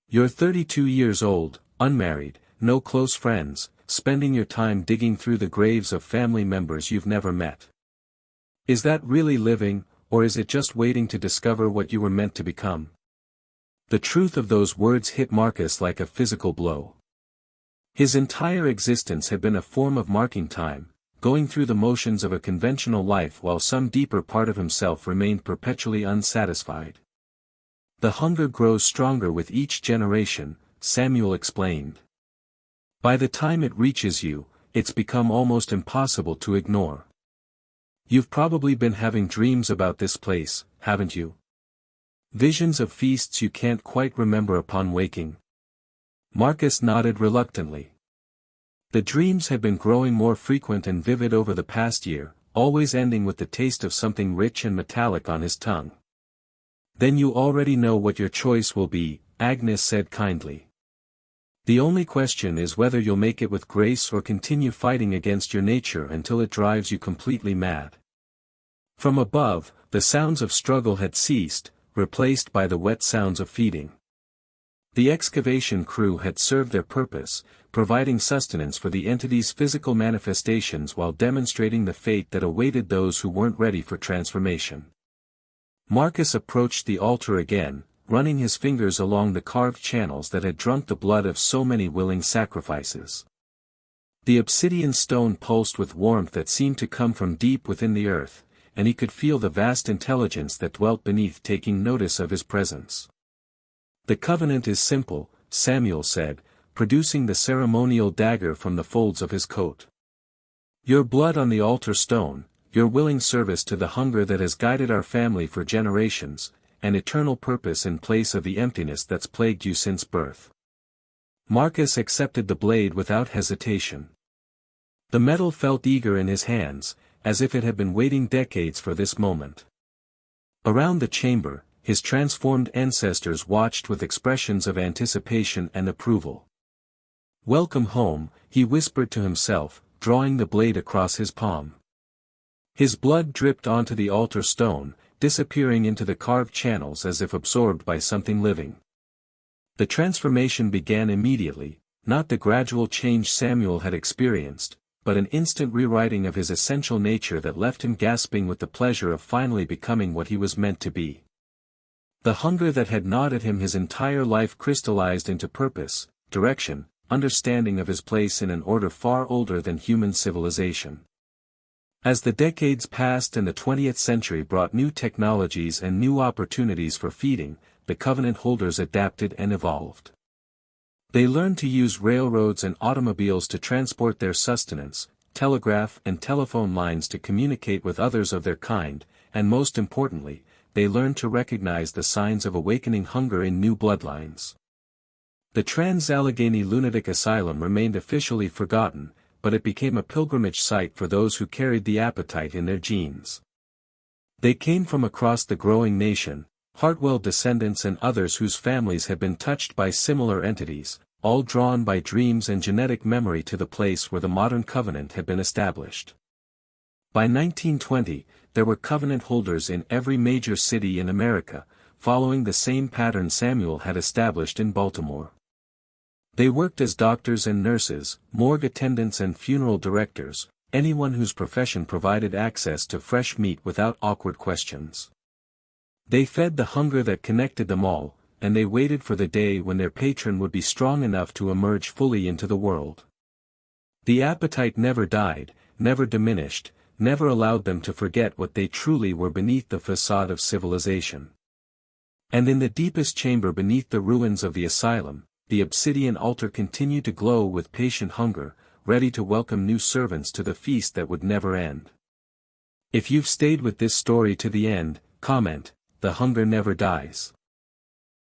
"You're 32 years old, unmarried, no close friends, spending your time digging through the graves of family members you've never met. Is that really living, or is it just waiting to discover what you were meant to become?" The truth of those words hit Marcus like a physical blow. His entire existence had been a form of marking time, going through the motions of a conventional life while some deeper part of himself remained perpetually unsatisfied. "The hunger grows stronger with each generation," Samuel explained. "By the time it reaches you, it's become almost impossible to ignore. You've probably been having dreams about this place, haven't you? Visions of feasts you can't quite remember upon waking." Marcus nodded reluctantly. The dreams had been growing more frequent and vivid over the past year, always ending with the taste of something rich and metallic on his tongue. "Then you already know what your choice will be," Agnes said kindly. "The only question is whether you'll make it with grace or continue fighting against your nature until it drives you completely mad." From above, the sounds of struggle had ceased, replaced by the wet sounds of feeding. The excavation crew had served their purpose, providing sustenance for the entity's physical manifestations while demonstrating the fate that awaited those who weren't ready for transformation. Marcus approached the altar again, running his fingers along the carved channels that had drunk the blood of so many willing sacrifices. The obsidian stone pulsed with warmth that seemed to come from deep within the earth, and he could feel the vast intelligence that dwelt beneath taking notice of his presence. "The covenant is simple," Samuel said, producing the ceremonial dagger from the folds of his coat. "Your blood on the altar stone, your willing service to the hunger that has guided our family for generations, an eternal purpose in place of the emptiness that's plagued you since birth." Marcus accepted the blade without hesitation. The metal felt eager in his hands, as if it had been waiting decades for this moment. Around the chamber, his transformed ancestors watched with expressions of anticipation and approval. "Welcome home," he whispered to himself, drawing the blade across his palm. His blood dripped onto the altar stone, disappearing into the carved channels as if absorbed by something living. The transformation began immediately, not the gradual change Samuel had experienced, but an instant rewriting of his essential nature that left him gasping with the pleasure of finally becoming what he was meant to be. The hunger that had gnawed at him his entire life crystallized into purpose, direction, understanding of his place in an order far older than human civilization. As the decades passed and the 20th century brought new technologies and new opportunities for feeding, the Covenant holders adapted and evolved. They learned to use railroads and automobiles to transport their sustenance, telegraph and telephone lines to communicate with others of their kind, and most importantly, they learned to recognize the signs of awakening hunger in new bloodlines. The Trans-Allegheny Lunatic Asylum remained officially forgotten, but it became a pilgrimage site for those who carried the appetite in their genes. They came from across the growing nation, Hartwell descendants and others whose families had been touched by similar entities, all drawn by dreams and genetic memory to the place where the modern Covenant had been established. By 1920, there were Covenant holders in every major city in America, following the same pattern Samuel had established in Baltimore. They worked as doctors and nurses, morgue attendants and funeral directors, anyone whose profession provided access to fresh meat without awkward questions. They fed the hunger that connected them all, and they waited for the day when their patron would be strong enough to emerge fully into the world. The appetite never died, never diminished, never allowed them to forget what they truly were beneath the facade of civilization. And in the deepest chamber beneath the ruins of the asylum, the obsidian altar continued to glow with patient hunger, ready to welcome new servants to the feast that would never end. If you've stayed with this story to the end, comment, "The hunger never dies."